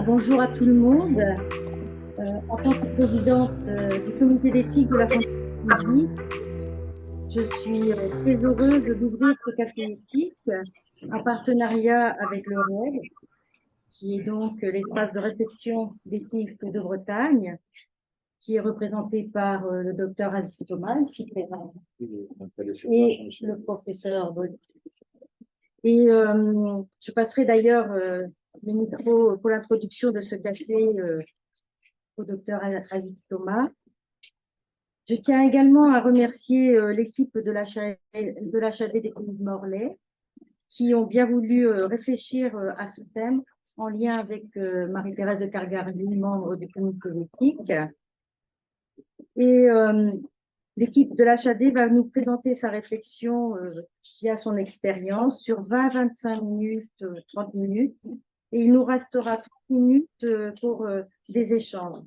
Bonjour à tout le monde. En tant que présidente du comité d'éthique de la Fondation, je suis très heureuse d'ouvrir ce café éthique en partenariat avec le REL, qui est donc l'espace de réflexion d'éthique de Bretagne, qui est représenté par le docteur Aziz Thomas, ici présent, et le professeur Bolli. Et je passerai d'ailleurs le micro pour l'introduction de ce café au docteur Aziz Thomas. Je tiens également à remercier l'équipe de l'HAD des Pays de Morlaix qui ont bien voulu réfléchir à ce thème en lien avec Marie-Thérèse de Cargari, membre du comité d'éthique. Et l'équipe de l'HAD va nous présenter sa réflexion via son expérience sur 20-25 minutes, 30 minutes. Et il nous restera 30 minutes pour des échanges.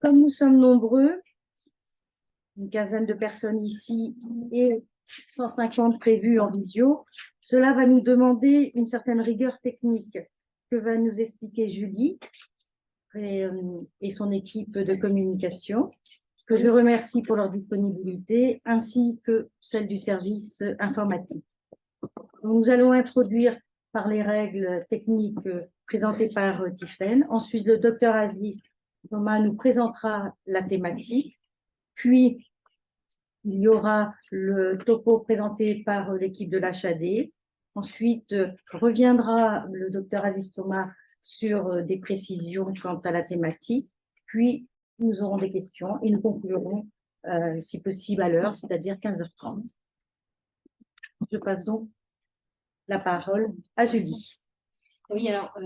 Comme nous sommes nombreux, une quinzaine de personnes ici et 150 prévues en visio, cela va nous demander une certaine rigueur technique que va nous expliquer Julie et son équipe de communication, que je remercie pour leur disponibilité, ainsi que celle du service informatique. Nous allons introduire par les règles techniques présentées par Tiffaine. Ensuite, le docteur Aziz Thomas nous présentera la thématique. Puis, il y aura le topo présenté par l'équipe de l'HAD. Ensuite, reviendra le docteur Aziz Thomas sur des précisions quant à la thématique. Puis, nous aurons des questions et nous conclurons, si possible, à l'heure, c'est-à-dire 15h30. Je passe donc la parole à Julie. Oui, alors,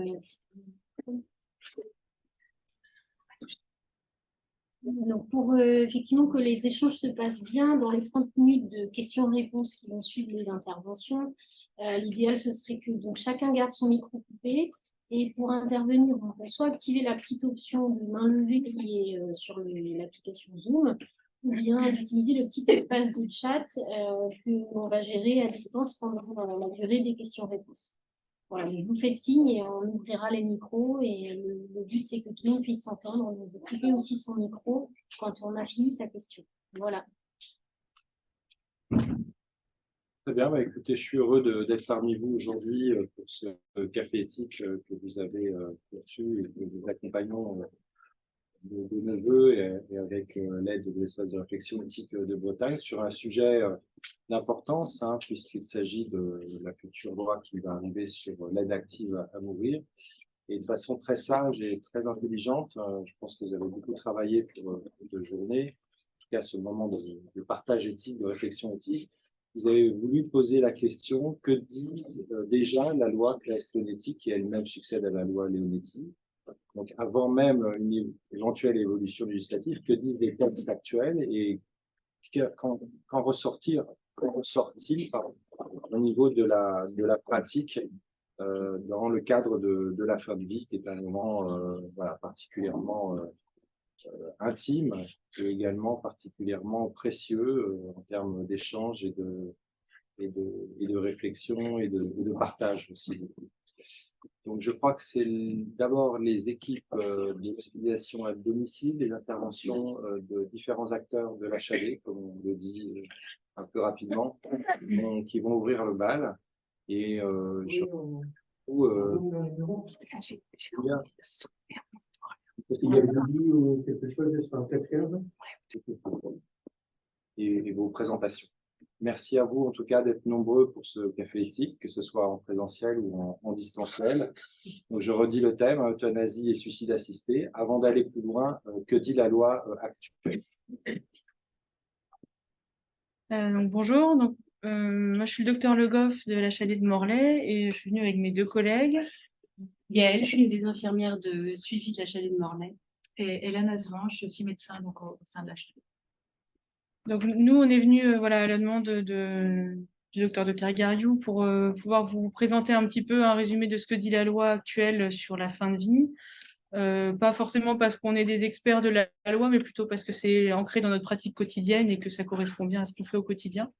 donc pour effectivement que les échanges se passent bien, dans les 30 minutes de questions-réponses qui vont suivre les interventions, l'idéal ce serait que donc, chacun garde son micro coupé et pour intervenir, on peut soit activer la petite option de main levée qui est sur l'application Zoom, ou bien d'utiliser le petit espace de chat qu'on va gérer à distance pendant la durée des questions-réponses. Voilà, vous faites signe et on ouvrira les micros et le but c'est que tout le monde puisse s'entendre. On peut couper aussi son micro quand on a fini sa question. Voilà. Très bien, écoutez, je suis heureux d'être parmi vous aujourd'hui pour ce café éthique que vous avez reçu et que nous accompagnons de neveux et avec l'aide de l'espace de réflexion éthique de Bretagne sur un sujet d'importance, puisqu'il s'agit de la future loi qui va arriver sur l'aide active à mourir. Et de façon très sage et très intelligente, je pense que vous avez beaucoup travaillé pour cette journée, en tout cas ce moment de partage éthique, de réflexion éthique. Vous avez voulu poser la question, que dit déjà la loi Claes-Leonetti, qui elle-même succède à la loi Leonetti? Donc, avant même une éventuelle évolution législative, que disent les textes actuels et qu'en ressort-il au niveau de la pratique dans le cadre de la fin de vie, qui est un moment voilà, particulièrement intime et également particulièrement précieux en termes d'échange et de réflexion et de partage aussi. Donc, je crois que c'est d'abord les équipes d'hospitalisation à domicile, les interventions de différents acteurs de l'HAD, comme on le dit un peu rapidement, qui vont ouvrir le bal. Et et vos présentations. Merci à vous, en tout cas, d'être nombreux pour ce café éthique, que ce soit en présentiel ou en distanciel. Donc, je redis le thème, euthanasie et suicide assisté. Avant d'aller plus loin, que dit la loi actuelle? Bonjour, moi je suis le docteur Le Goff de l'HAD de Morlaix et je suis venue avec mes deux collègues. Gaëlle, je suis une des infirmières de suivi de l'HAD de Morlaix. Et Hélène Azvan, je suis aussi médecin donc, au sein de l'HAD. Donc nous, on est venus voilà, à la demande du docteur de Cargariou pour pouvoir vous présenter un petit peu un résumé de ce que dit la loi actuelle sur la fin de vie. Pas forcément parce qu'on est des experts de la loi, mais plutôt parce que c'est ancré dans notre pratique quotidienne et que ça correspond bien à ce qu'on fait au quotidien.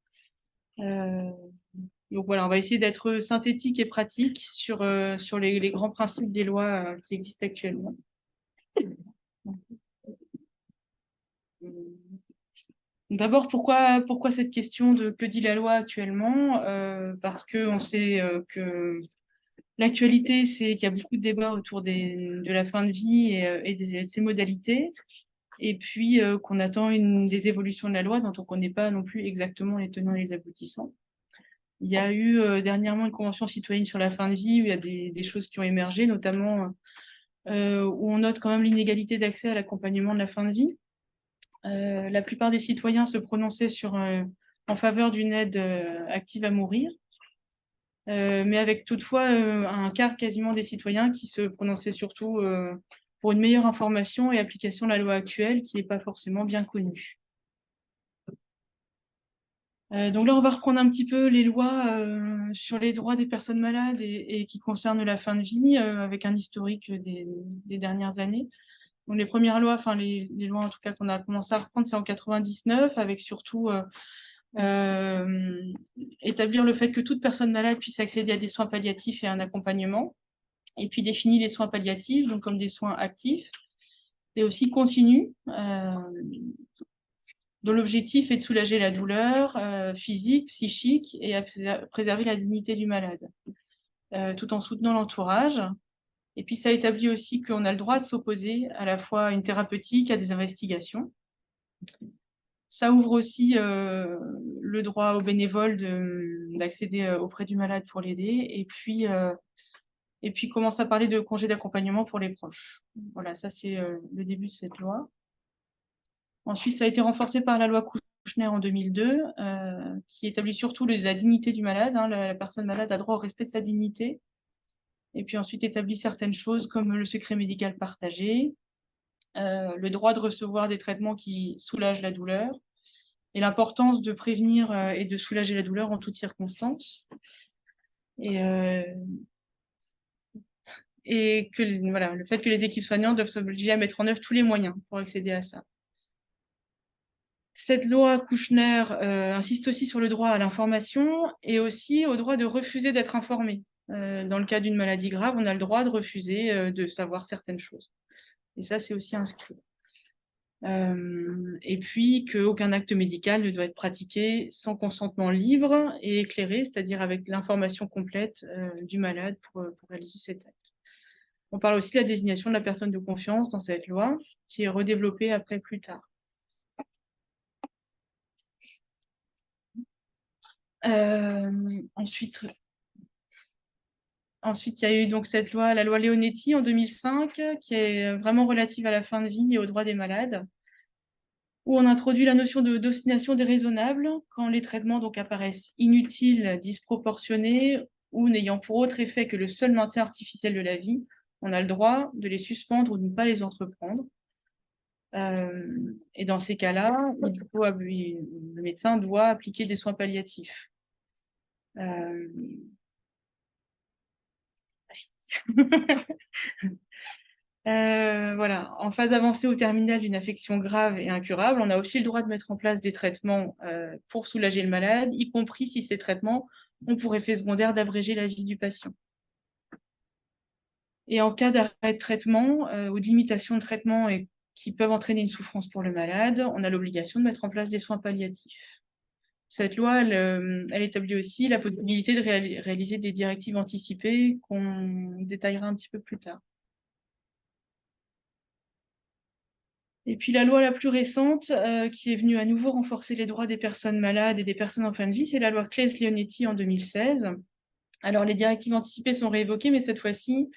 Donc voilà, on va essayer d'être synthétique et pratique sur les grands principes des lois qui existent actuellement. D'abord, pourquoi cette question de que dit la loi actuellement? Parce qu'on sait que l'actualité, c'est qu'il y a beaucoup de débats autour de la fin de vie et de ses modalités, et puis qu'on attend des évolutions de la loi dont on ne connaît pas non plus exactement les tenants et les aboutissants. Il y a eu dernièrement une convention citoyenne sur la fin de vie où il y a des choses qui ont émergé, notamment où on note quand même l'inégalité d'accès à l'accompagnement de la fin de vie. La plupart des citoyens se prononçaient en faveur d'une aide active à mourir, mais avec toutefois un quart quasiment des citoyens qui se prononçaient surtout pour une meilleure information et application de la loi actuelle qui n'est pas forcément bien connue. Donc là, on va reprendre un petit peu les lois sur les droits des personnes malades et qui concernent la fin de vie avec un historique des dernières années. Donc les premières lois, enfin les lois en tout cas qu'on a commencé à reprendre, c'est en 99, avec surtout établir le fait que toute personne malade puisse accéder à des soins palliatifs et à un accompagnement, et puis définir les soins palliatifs donc comme des soins actifs et aussi continus, dont l'objectif est de soulager la douleur physique, psychique et à préserver la dignité du malade, tout en soutenant l'entourage. Et puis ça établit aussi qu'on a le droit de s'opposer à la fois à une thérapeutique, à des investigations. Ça ouvre aussi le droit aux bénévoles d'accéder auprès du malade pour l'aider. Et puis commence à parler de congés d'accompagnement pour les proches. Voilà, ça c'est le début de cette loi. Ensuite, ça a été renforcé par la loi Kouchner en 2002, qui établit surtout la dignité du malade. Hein, la personne malade a droit au respect de sa dignité. Et puis ensuite établit certaines choses comme le secret médical partagé, le droit de recevoir des traitements qui soulagent la douleur, et l'importance de prévenir et de soulager la douleur en toutes circonstances. Et que voilà, le fait que les équipes soignantes doivent s'obliger à mettre en œuvre tous les moyens pour accéder à ça. Cette loi Kouchner insiste aussi sur le droit à l'information et aussi au droit de refuser d'être informé. Dans le cas d'une maladie grave, on a le droit de refuser de savoir certaines choses. Et ça, c'est aussi inscrit. Et puis qu'aucun acte médical ne doit être pratiqué sans consentement libre et éclairé, c'est-à-dire avec l'information complète du malade pour réaliser cet acte. On parle aussi de la désignation de la personne de confiance dans cette loi, qui est redéveloppée après plus tard. Ensuite, il y a eu donc cette loi, la loi Leonetti en 2005, qui est vraiment relative à la fin de vie et aux droits des malades, où on introduit la notion d'obstination déraisonnable quand les traitements donc apparaissent inutiles, disproportionnés ou n'ayant pour autre effet que le seul maintien artificiel de la vie. On a le droit de les suspendre ou de ne pas les entreprendre. Et dans ces cas-là, le médecin doit appliquer des soins palliatifs. Voilà. En phase avancée ou terminale d'une affection grave et incurable, on a aussi le droit de mettre en place des traitements pour soulager le malade, y compris si ces traitements ont pour effet secondaire d'abréger la vie du patient. Et en cas d'arrêt de traitement ou de limitation de traitement qui peuvent entraîner une souffrance pour le malade, on a l'obligation de mettre en place des soins palliatifs. Cette loi, elle établit aussi la possibilité de réaliser des directives anticipées qu'on détaillera un petit peu plus tard. Et puis la loi la plus récente, qui est venue à nouveau renforcer les droits des personnes malades et des personnes en fin de vie, c'est la loi Claes-Leonetti en 2016. Alors les directives anticipées sont réévoquées, mais cette fois-ci,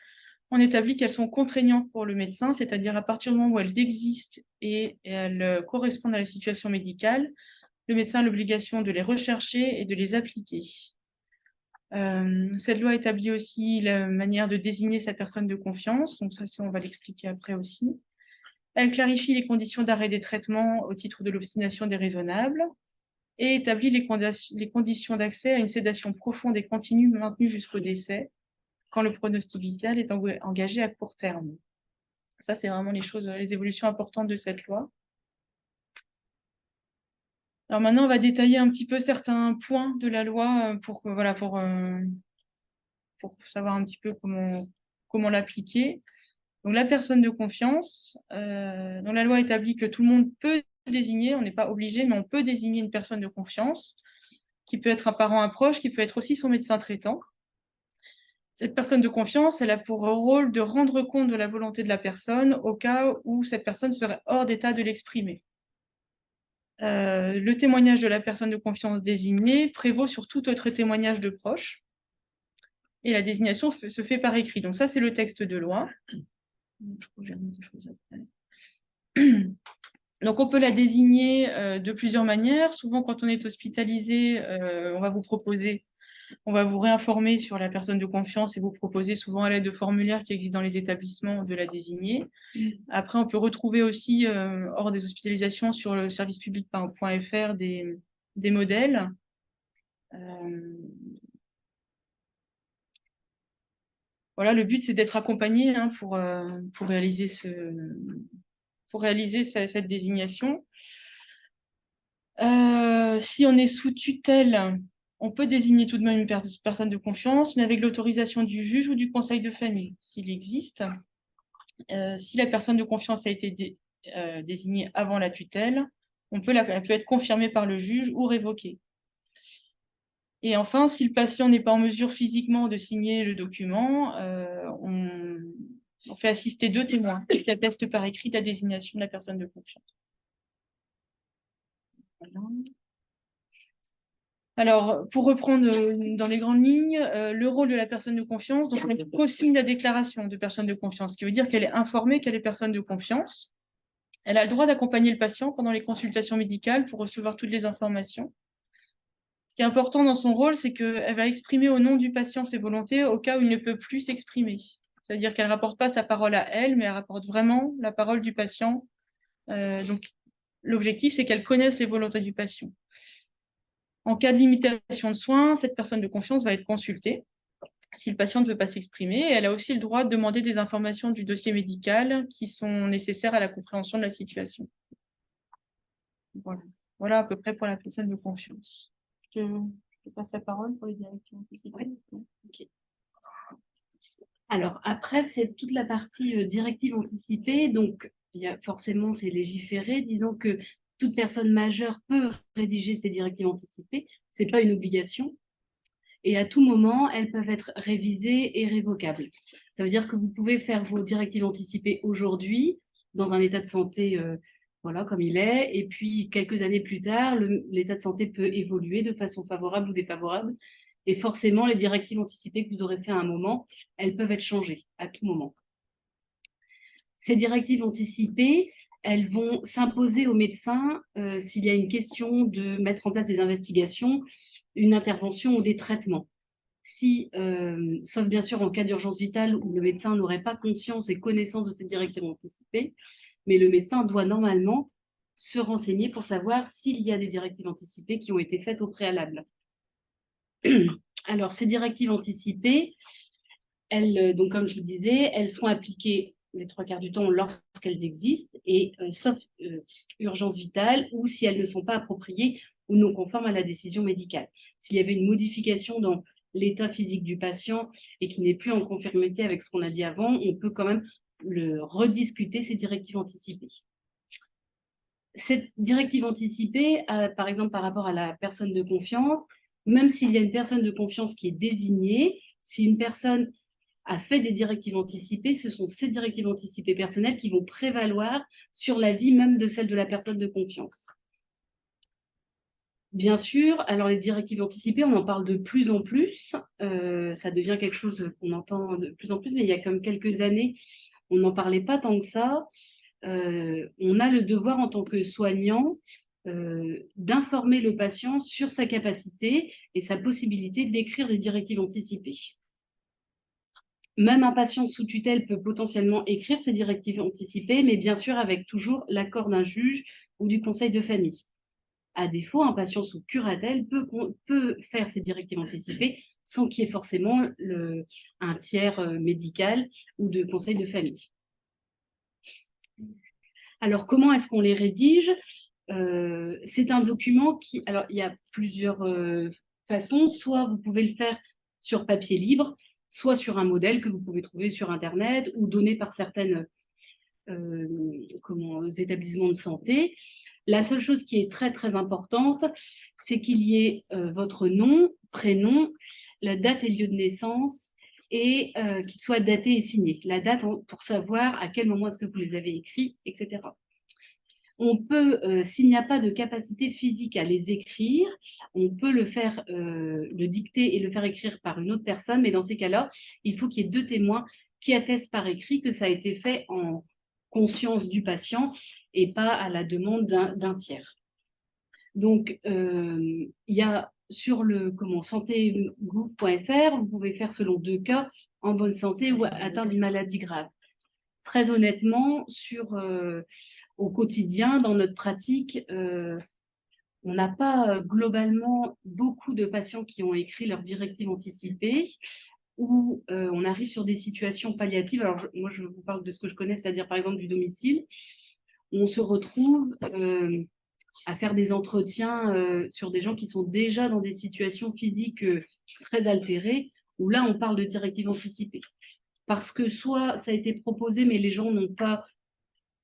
on établit qu'elles sont contraignantes pour le médecin, c'est-à-dire à partir du moment où elles existent et elles correspondent à la situation médicale, le médecin a l'obligation de les rechercher et de les appliquer. Cette loi établit aussi la manière de désigner sa personne de confiance, donc ça, on va l'expliquer après aussi. Elle clarifie les conditions d'arrêt des traitements au titre de l'obstination déraisonnable et établit les conditions d'accès à une sédation profonde et continue maintenue jusqu'au décès, quand le pronostic vital est engagé à court terme. Ça, c'est vraiment les évolutions importantes de cette loi. Alors maintenant, on va détailler un petit peu certains points de la loi pour savoir un petit peu comment l'appliquer. Donc la personne de confiance, dont la loi établit que tout le monde peut désigner, on n'est pas obligé, mais on peut désigner une personne de confiance, qui peut être un parent, un proche, qui peut être aussi son médecin traitant. Cette personne de confiance, elle a pour rôle de rendre compte de la volonté de la personne au cas où cette personne serait hors d'état de l'exprimer. Le témoignage de la personne de confiance désignée prévaut sur tout autre témoignage de proche. Et la désignation se fait par écrit. Donc ça, c'est le texte de loi. Je crois que j'ai remis des choses après. Donc on peut la désigner de plusieurs manières. Souvent, quand on est hospitalisé, on va vous réinformer sur la personne de confiance et vous proposer souvent à l'aide de formulaires qui existent dans les établissements de la désigner. Après, on peut retrouver aussi, hors des hospitalisations, sur le servicepublic.fr des modèles. Voilà, le but, c'est d'être accompagné pour réaliser cette désignation. Si on est sous tutelle, on peut désigner tout de même une personne de confiance, mais avec l'autorisation du juge ou du conseil de famille, s'il existe. Si la personne de confiance a été désignée avant la tutelle, elle peut être confirmée par le juge ou révoquée. Et enfin, si le patient n'est pas en mesure physiquement de signer le document, on fait assister 2 témoins qui attestent par écrit la désignation de la personne de confiance. Voilà. Alors, pour reprendre dans les grandes lignes, le rôle de la personne de confiance, donc elle co-signe la déclaration de personne de confiance, ce qui veut dire qu'elle est informée qu'elle est personne de confiance. Elle a le droit d'accompagner le patient pendant les consultations médicales pour recevoir toutes les informations. Ce qui est important dans son rôle, c'est qu'elle va exprimer au nom du patient ses volontés au cas où il ne peut plus s'exprimer. C'est-à-dire qu'elle ne rapporte pas sa parole à elle, mais elle rapporte vraiment la parole du patient. Donc, l'objectif, c'est qu'elle connaisse les volontés du patient. En cas de limitation de soins, cette personne de confiance va être consultée si le patient ne veut pas s'exprimer. Elle a aussi le droit de demander des informations du dossier médical qui sont nécessaires à la compréhension de la situation. Voilà à peu près pour la personne de confiance. Je te passe la parole pour les directives anticipées. Okay. Alors, après, c'est toute la partie directive anticipée. Donc, forcément, c'est légiféré. Disons que toute personne majeure peut rédiger ces directives anticipées. Ce n'est pas une obligation. Et à tout moment, elles peuvent être révisées et révocables. Ça veut dire que vous pouvez faire vos directives anticipées aujourd'hui, dans un état de santé voilà, comme il est. Et puis, quelques années plus tard, l'état de santé peut évoluer de façon favorable ou défavorable. Et forcément, les directives anticipées que vous aurez fait à un moment, elles peuvent être changées à tout moment. Ces directives anticipées, elles vont s'imposer aux médecins s'il y a une question de mettre en place des investigations, une intervention ou des traitements. Si, sauf bien sûr en cas d'urgence vitale où le médecin n'aurait pas conscience et connaissance de cette directive anticipée, mais le médecin doit normalement se renseigner pour savoir s'il y a des directives anticipées qui ont été faites au préalable. Alors, ces directives anticipées, elles, donc comme je vous disais, elles sont appliquées les 3/4 du temps lorsqu'elles existent, et sauf urgence vitale ou si elles ne sont pas appropriées ou non conformes à la décision médicale. S'il y avait une modification dans l'état physique du patient et qui n'est plus en conformité avec ce qu'on a dit avant, on peut quand même rediscuter ces directives anticipées. Cette directive anticipée, par exemple par rapport à la personne de confiance, même s'il y a une personne de confiance qui est désignée, si une personne a fait des directives anticipées, ce sont ces directives anticipées personnelles qui vont prévaloir sur la vie même de celle de la personne de confiance. Bien sûr, alors les directives anticipées, on en parle de plus en plus, ça devient quelque chose qu'on entend de plus en plus, mais il y a comme quelques années, on n'en parlait pas tant que ça. On a le devoir en tant que soignant d'informer le patient sur sa capacité et sa possibilité d'écrire des directives anticipées. Même un patient sous tutelle peut potentiellement écrire ses directives anticipées, mais bien sûr avec toujours l'accord d'un juge ou du conseil de famille. À défaut, un patient sous curatelle peut faire ses directives anticipées sans qu'il y ait forcément un tiers médical ou de conseil de famille. Alors, comment est-ce qu'on les rédige? c'est un document qui... Alors, il y a plusieurs façons. Soit vous pouvez le faire sur papier libre, soit sur un modèle que vous pouvez trouver sur Internet ou donné par certaines établissements de santé. La seule chose qui est très, très importante, c'est qu'il y ait votre nom, prénom, la date et lieu de naissance et qu'il soit daté et signé. La date pour savoir à quel moment est-ce que vous les avez écrits, etc. On peut, s'il n'y a pas de capacité physique à les écrire, on peut le faire, le dicter et le faire écrire par une autre personne, mais dans ces cas-là, il faut qu'il y ait 2 témoins qui attestent par écrit que ça a été fait en conscience du patient et pas à la demande d'un tiers. Donc, il y a sur le santegouv.fr, vous pouvez faire selon 2 cas, en bonne santé ou atteint d'une maladie grave. Très honnêtement, au quotidien, dans notre pratique, on n'a pas globalement beaucoup de patients qui ont écrit leur directive anticipée ou on arrive sur des situations palliatives. Alors, moi, je vous parle de ce que je connais, c'est-à-dire par exemple du domicile, où on se retrouve à faire des entretiens sur des gens qui sont déjà dans des situations physiques très altérées, où là, on parle de directive anticipée. Parce que soit ça a été proposé, mais les gens n'ont pas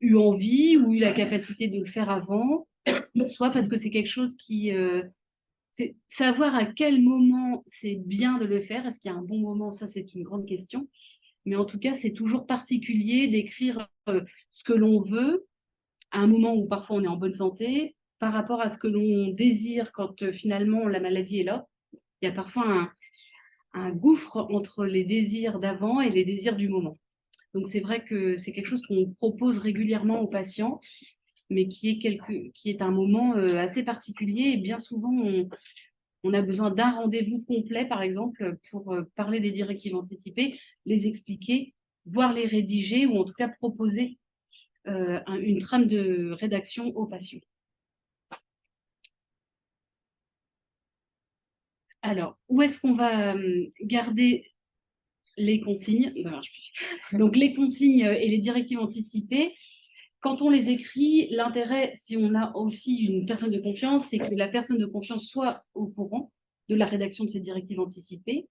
eu envie ou eu la capacité de le faire avant, soit parce que c'est quelque chose qui... c'est savoir à quel moment c'est bien de le faire. Est-ce qu'il y a un bon moment? Ça, c'est une grande question. Mais en tout cas, c'est toujours particulier d'écrire ce que l'on veut à un moment où parfois on est en bonne santé par rapport à ce que l'on désire quand finalement la maladie est là. Il y a parfois un gouffre entre les désirs d'avant et les désirs du moment. Donc, c'est vrai que c'est quelque chose qu'on propose régulièrement aux patients, mais qui est un moment assez particulier. Et bien souvent, on a besoin d'un rendez-vous complet, par exemple, pour parler des directives anticipées, les expliquer, voire les rédiger, ou en tout cas proposer une trame de rédaction aux patients. Alors, où est-ce qu'on va garder les consignes? Donc, les consignes et les directives anticipées, quand on les écrit, l'intérêt, si on a aussi une personne de confiance, c'est que la personne de confiance soit au courant de la rédaction de ces directives anticipées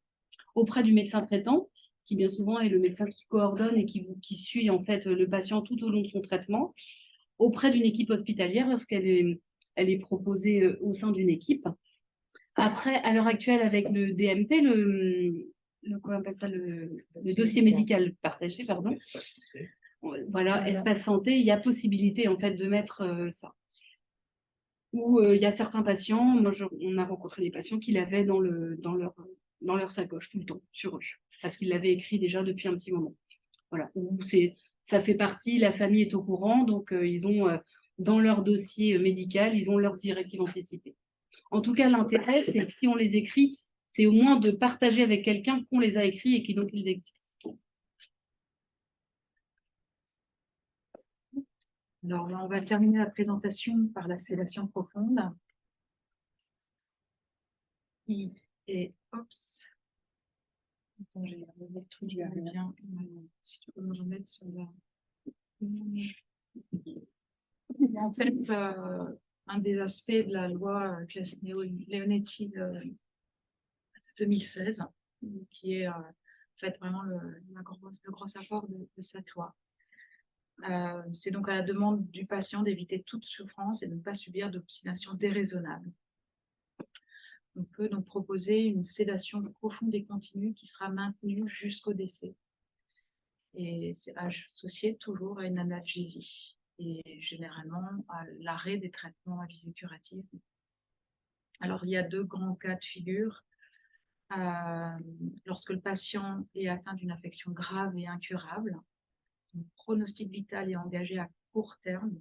auprès du médecin traitant, qui bien souvent est le médecin qui coordonne et qui suit en fait le patient tout au long de son traitement, auprès d'une équipe hospitalière lorsqu'elle est proposée au sein d'une équipe. Après, à l'heure actuelle, avec le DMP, comment on appelle ça, le dossier médical partagé, pardon. Voilà, espace santé, il y a possibilité en fait de mettre ça. Ou il y a certains patients, on a rencontré des patients qui l'avaient dans leur sacoche tout le temps, sur eux, parce qu'ils l'avaient écrit déjà depuis un petit moment. Voilà, ça fait partie, la famille est au courant, donc ils ont dans leur dossier médical, ils ont leur directive anticipée. En tout cas, l'intérêt, c'est que si on les écrit, c'est au moins de partager avec quelqu'un qu'on les a écrits et donc ils existent. Alors là, on va terminer la présentation par la sédation profonde. Et ops. Attends, j'ai le truc bien. Si tu peux me remettre sur la. En fait, un des aspects de la loi Leonetti de 2016, qui est en fait vraiment le gros apport de cette loi. C'est donc à la demande du patient d'éviter toute souffrance et de ne pas subir d'obstination déraisonnable. On peut donc proposer une sédation profonde et continue qui sera maintenue jusqu'au décès. Et c'est associé toujours à une analgésie et généralement à l'arrêt des traitements à visée curative. Alors, il y a 2 grands cas de figure. Lorsque le patient est atteint d'une affection grave et incurable, le pronostic vital est engagé à court terme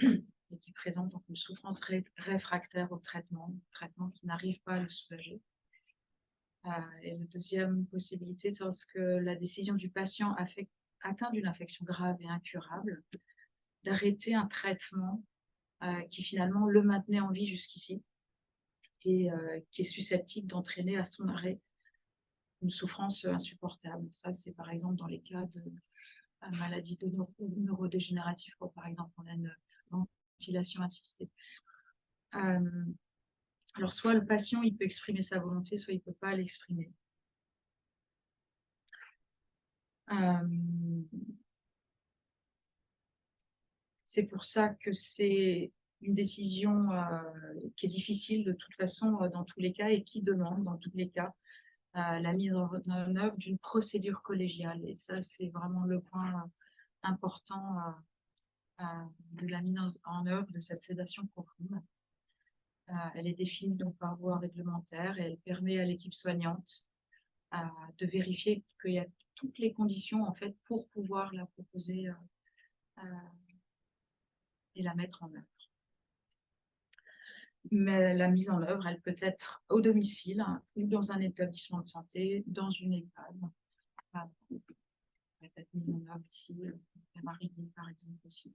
et qui présente donc une souffrance réfractaire au traitement qui n'arrive pas à le soulager. Et la deuxième possibilité, c'est lorsque la décision du patient atteint d'une affection grave et incurable d'arrêter un traitement qui finalement le maintenait en vie jusqu'ici et qui est susceptible d'entraîner à son arrêt une souffrance insupportable. Ça, c'est par exemple dans les cas de maladies neurodégénératives, par exemple on a une ventilation assistée. Alors, soit le patient, il peut exprimer sa volonté, soit il ne peut pas l'exprimer. C'est pour ça que c'est une décision qui est difficile de toute façon dans tous les cas et qui demande dans tous les cas la mise en œuvre d'une procédure collégiale. Et ça, c'est vraiment le point important de la mise en œuvre de cette sédation profonde. Elle est définie donc par voie réglementaire et elle permet à l'équipe soignante de vérifier qu'il y a toutes les conditions en fait pour pouvoir la proposer et la mettre en œuvre. Mais la mise en œuvre, elle peut être au domicile ou dans un établissement de santé, dans une EHPAD. Elle peut être mise en œuvre ici, à Marigny par exemple aussi.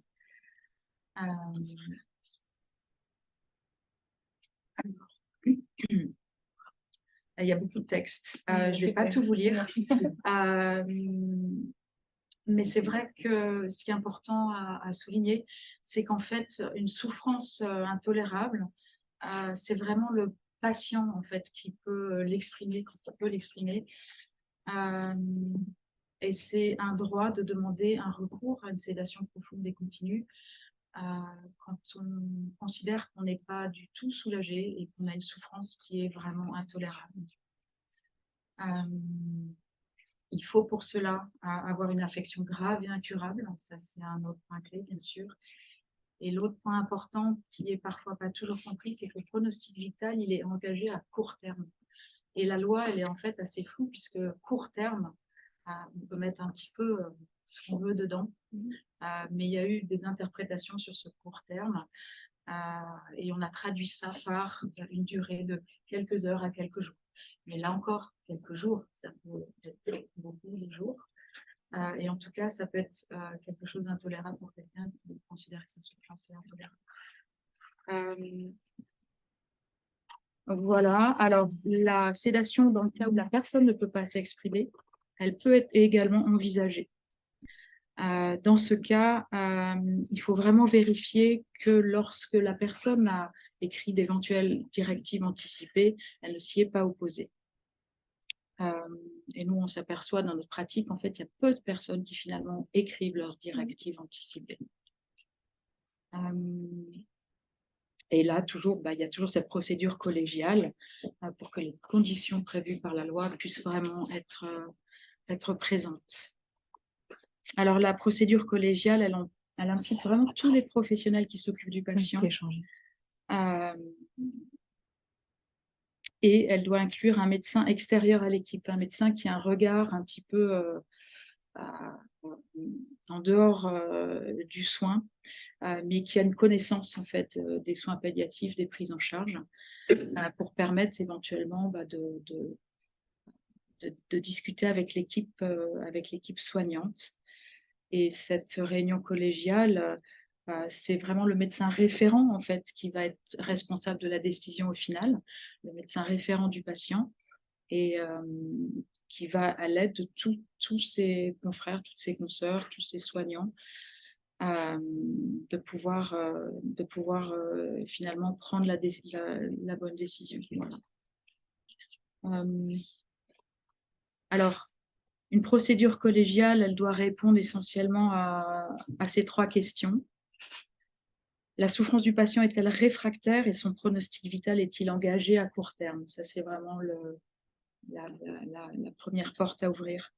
Il y a beaucoup de textes. Je ne vais pas tout vous lire. Mais c'est vrai que ce qui est important à souligner, c'est qu'en fait, une souffrance intolérable, c'est vraiment le patient en fait qui peut l'exprimer, et c'est un droit de demander un recours à une sédation profonde et continue quand on considère qu'on n'est pas du tout soulagé et qu'on a une souffrance qui est vraiment intolérable. Il faut pour cela avoir une affection grave et incurable, ça c'est un autre point clé bien sûr. Et l'autre point important qui est parfois pas toujours compris, c'est que le pronostic vital, il est engagé à court terme. Et la loi, elle est en fait assez floue puisque court terme, on peut mettre un petit peu ce qu'on veut dedans, mais il y a eu des interprétations sur ce court terme et on a traduit ça par une durée de quelques heures à quelques jours. Mais là encore, quelques jours, ça peut être beaucoup de jours. Et en tout cas, ça peut être quelque chose d'intolérable pour quelqu'un qui considère que sa souffrance est intolérable. Voilà. Alors, la sédation, dans le cas où la personne ne peut pas s'exprimer, elle peut être également envisagée. Dans ce cas, il faut vraiment vérifier que lorsque la personne a écrit d'éventuelles directives anticipées, elle ne s'y est pas opposée. Et nous, on s'aperçoit dans notre pratique, en fait, il y a peu de personnes qui finalement écrivent leurs directives anticipées. Et là, toujours, il y a toujours cette procédure collégiale pour que les conditions prévues par la loi puissent vraiment être présentes. Alors, la procédure collégiale, elle implique vraiment tous les professionnels qui s'occupent du patient. Et elle doit inclure un médecin extérieur à l'équipe, un médecin qui a un regard un petit peu en dehors du soin, mais qui a une connaissance en fait des soins palliatifs, des prises en charge, pour permettre éventuellement de discuter avec l'équipe soignante. Et cette réunion collégiale, c'est vraiment le médecin référent en fait qui va être responsable de la décision au final, le médecin référent du patient, et qui va à l'aide de tous ses confrères, toutes ses consoeurs, tous ses soignants, de pouvoir finalement prendre la bonne décision. Voilà. Alors, une procédure collégiale, elle doit répondre essentiellement à ces trois questions. La souffrance du patient est-elle réfractaire et son pronostic vital est-il engagé à court terme? Ça, c'est vraiment la première porte à ouvrir.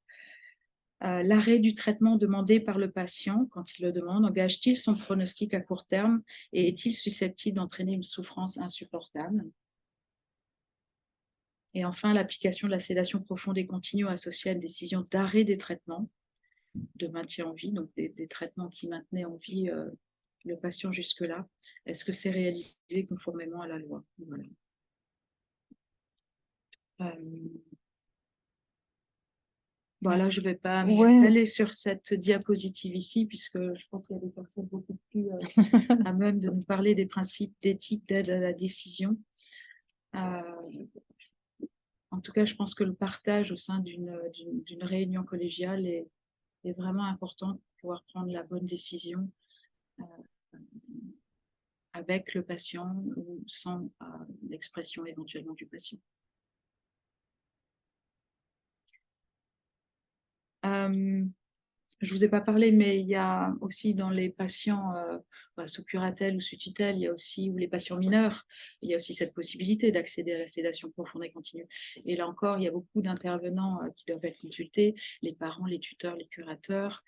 L'arrêt du traitement demandé par le patient, quand il le demande, engage-t-il son pronostic à court terme et est-il susceptible d'entraîner une souffrance insupportable? Et enfin, l'application de la sédation profonde et continue associée à une décision d'arrêt des traitements, de maintien en vie, donc des traitements qui maintenaient en vie le patient jusque-là. Est-ce que c'est réalisé conformément à la loi? Voilà. Voilà, je ne vais pas m'étaler sur cette diapositive ici, puisque je pense qu'il y a des personnes beaucoup plus à même de nous parler des principes d'éthique d'aide à la décision. En tout cas, je pense que le partage au sein d'une réunion collégiale est vraiment important pour pouvoir prendre la bonne décision avec le patient ou sans l'expression éventuellement du patient. Je ne vous ai pas parlé, mais il y a aussi dans les patients sous curatelle ou sous tutelle, il y a aussi, ou les patients mineurs, il y a aussi cette possibilité d'accéder à la sédation profonde et continue. Et là encore, il y a beaucoup d'intervenants qui doivent être consultés, les parents, les tuteurs, les curateurs.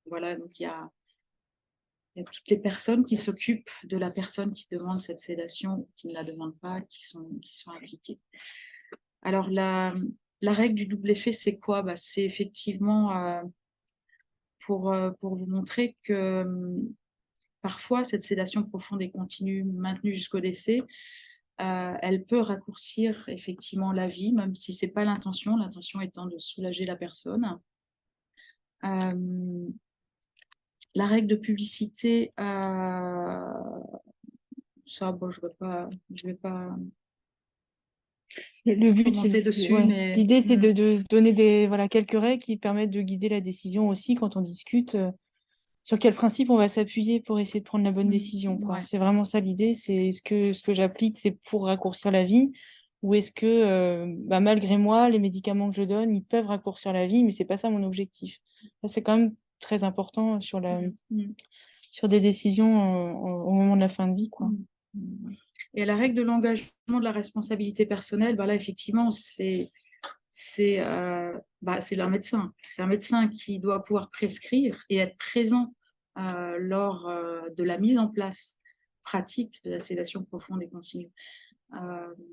Voilà, donc il y a toutes les personnes qui s'occupent de la personne qui demande cette sédation, qui ne la demande pas, qui sont impliquées. Alors, la règle du double effet, c'est quoi? C'est effectivement pour vous montrer que parfois, cette sédation profonde et continue maintenue jusqu'au décès, elle peut raccourcir effectivement la vie, même si ce n'est pas l'intention étant de soulager la personne. La règle de publicité, ça, bon, je vais pas Le but, commenter dessus, ouais. mais L'idée, c'est de donner quelques règles qui permettent de guider la décision aussi quand on discute. Sur quel principe on va s'appuyer pour essayer de prendre la bonne décision, quoi. Ouais. C'est vraiment ça l'idée. C'est ce que j'applique, c'est pour raccourcir la vie, ou est-ce que malgré moi, les médicaments que je donne, ils peuvent raccourcir la vie, mais c'est pas ça mon objectif. Ça, c'est quand même très important sur des décisions au moment de la fin de vie, quoi. Et la règle de l'engagement de la responsabilité personnelle, là, effectivement, c'est un médecin. C'est un médecin qui doit pouvoir prescrire et être présent lors de la mise en place pratique de la sédation profonde et continue.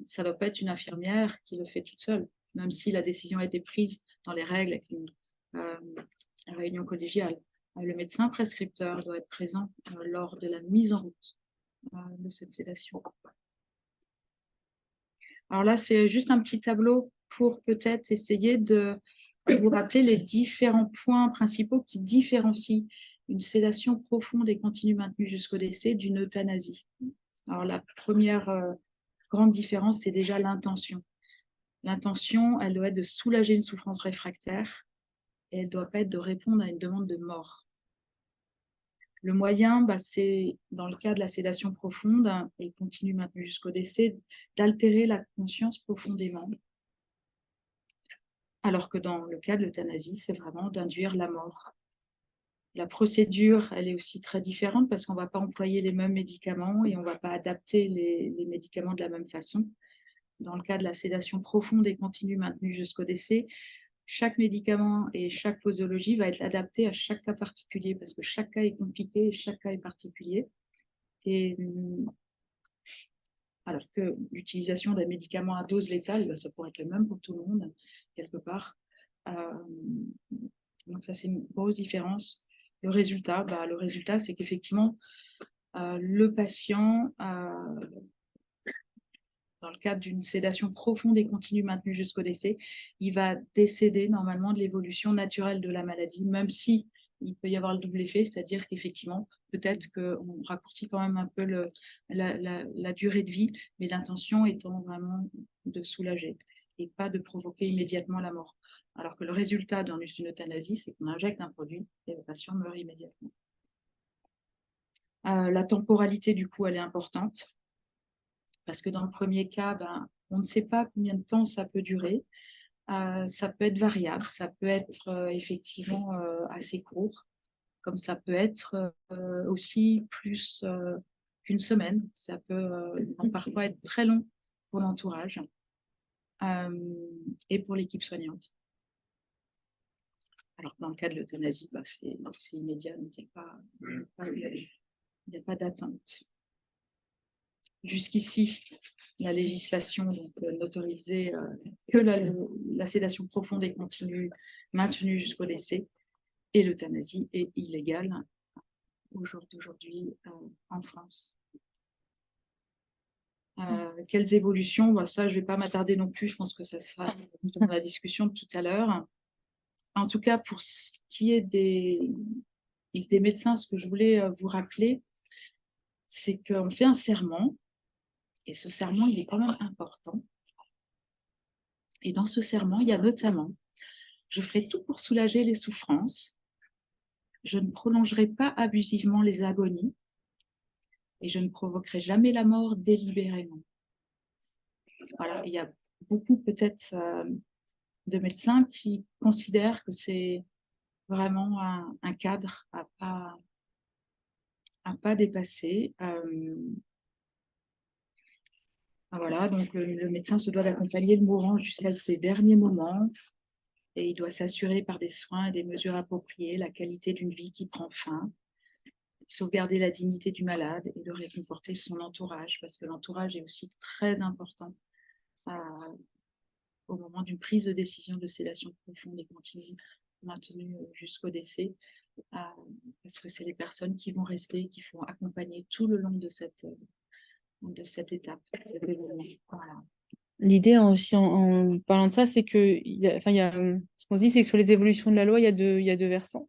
Ça ne doit pas être une infirmière qui le fait toute seule, même si la décision a été prise dans les règles avec une réunion collégiale. Le médecin prescripteur doit être présent lors de la mise en route de cette sédation. Alors là, c'est juste un petit tableau pour peut-être essayer de vous rappeler les différents points principaux qui différencient une sédation profonde et continue maintenue jusqu'au décès d'une euthanasie. Alors la première grande différence, c'est déjà l'intention. L'intention, elle doit être de soulager une souffrance réfractaire et elle ne doit pas être de répondre à une demande de mort. Le moyen, c'est, dans le cas de la sédation profonde et continue maintenue jusqu'au décès, d'altérer la conscience profondément. Alors que dans le cas de l'euthanasie, c'est vraiment d'induire la mort. La procédure, elle est aussi très différente parce qu'on ne va pas employer les mêmes médicaments et on ne va pas adapter les médicaments de la même façon. Dans le cas de la sédation profonde et continue maintenue jusqu'au décès, chaque médicament et chaque posologie va être adapté à chaque cas particulier parce que chaque cas est compliqué et chaque cas est particulier. Et alors que l'utilisation d'un médicament à dose létale, ça pourrait être le même pour tout le monde, quelque part. Donc ça, c'est une grosse différence. Le résultat, c'est qu'effectivement, le patient, dans le cadre d'une sédation profonde et continue maintenue jusqu'au décès, il va décéder normalement de l'évolution naturelle de la maladie, même si il peut y avoir le double effet, c'est-à-dire qu'effectivement, peut-être qu'on raccourcit quand même un peu la durée de vie, mais l'intention étant vraiment de soulager et pas de provoquer immédiatement la mort. Alors que le résultat d'une euthanasie, c'est qu'on injecte un produit et le patient meurt immédiatement. La temporalité, du coup, elle est importante. Parce que dans le premier cas, on ne sait pas combien de temps ça peut durer. Ça peut être variable, ça peut être effectivement assez court, comme ça peut être aussi plus qu'une semaine. Ça peut parfois être très long pour l'entourage et pour l'équipe soignante. Alors que dans le cas de l'euthanasie, c'est immédiat, donc il n'y a pas d'attente. Jusqu'ici, la législation n'autorisait que la sédation profonde et continue maintenue jusqu'au décès et l'euthanasie est illégale au jour d'aujourd'hui en France. Quelles évolutions? Ça, je ne vais pas m'attarder non plus, je pense que ça sera dans la discussion de tout à l'heure. En tout cas, pour ce qui est des médecins, ce que je voulais vous rappeler, c'est qu'on fait un serment. Et ce serment, il est quand même important. Et dans ce serment, il y a notamment « Je ferai tout pour soulager les souffrances. Je ne prolongerai pas abusivement les agonies et je ne provoquerai jamais la mort délibérément. Voilà, il y a beaucoup peut-être de médecins qui considèrent que c'est vraiment un cadre à pas dépasser. Voilà, donc le médecin se doit d'accompagner le mourant jusqu'à ses derniers moments et il doit s'assurer par des soins et des mesures appropriées la qualité d'une vie qui prend fin, sauvegarder la dignité du malade et de réconforter son entourage, parce que l'entourage est aussi très important au moment d'une prise de décision de sédation profonde et continue, maintenue jusqu'au décès, parce que c'est les personnes qui vont rester, qui vont accompagner tout le long de cette étape. Voilà. L'idée aussi en parlant de ça, c'est que ce qu'on se dit, c'est que sur les évolutions de la loi, il y a deux versants.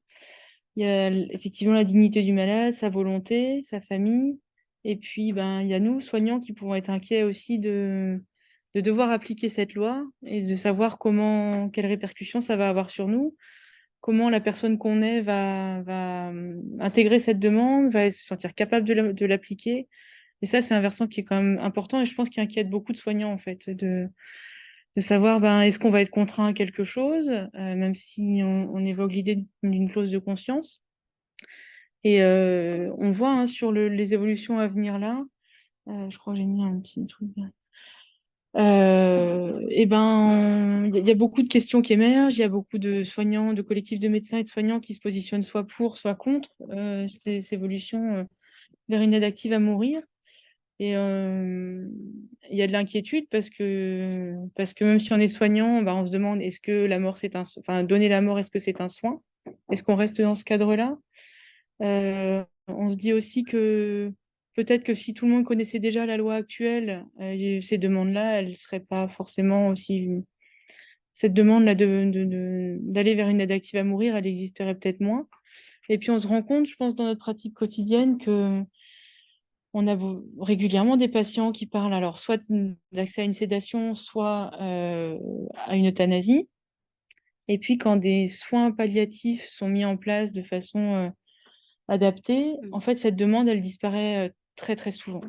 Il y a effectivement la dignité du malade, sa volonté, sa famille, et puis il y a nous, soignants, qui pouvons être inquiets aussi de devoir appliquer cette loi et de savoir quelles répercussions ça va avoir sur nous, comment la personne qu'on est va intégrer cette demande, va se sentir capable de l'appliquer. Et ça, c'est un versant qui est quand même important et je pense qu'il inquiète beaucoup de soignants, en fait, de savoir est-ce qu'on va être contraint à quelque chose, même si on évoque l'idée d'une clause de conscience. Et on voit sur les évolutions à venir là, je crois que j'ai mis un petit truc. Il y a beaucoup de questions qui émergent, il y a beaucoup de soignants, de collectifs de médecins et de soignants qui se positionnent soit pour, soit contre ces évolutions vers une aide active à mourir. Et il y a de l'inquiétude parce que même si on est soignant, on se demande est-ce que la mort donner la mort, est-ce que c'est un soin? Est-ce qu'on reste dans ce cadre-là? On se dit aussi que peut-être que si tout le monde connaissait déjà la loi actuelle, ces demandes-là, elles ne seraient pas forcément aussi. Cette demande-là d'aller vers une aide active à mourir, elle existerait peut-être moins. Et puis on se rend compte, je pense, dans notre pratique quotidienne, que on a régulièrement des patients qui parlent alors soit d'accès à une sédation, soit à une euthanasie. Et puis quand des soins palliatifs sont mis en place de façon adaptée, en fait, cette demande, elle disparaît très, très souvent.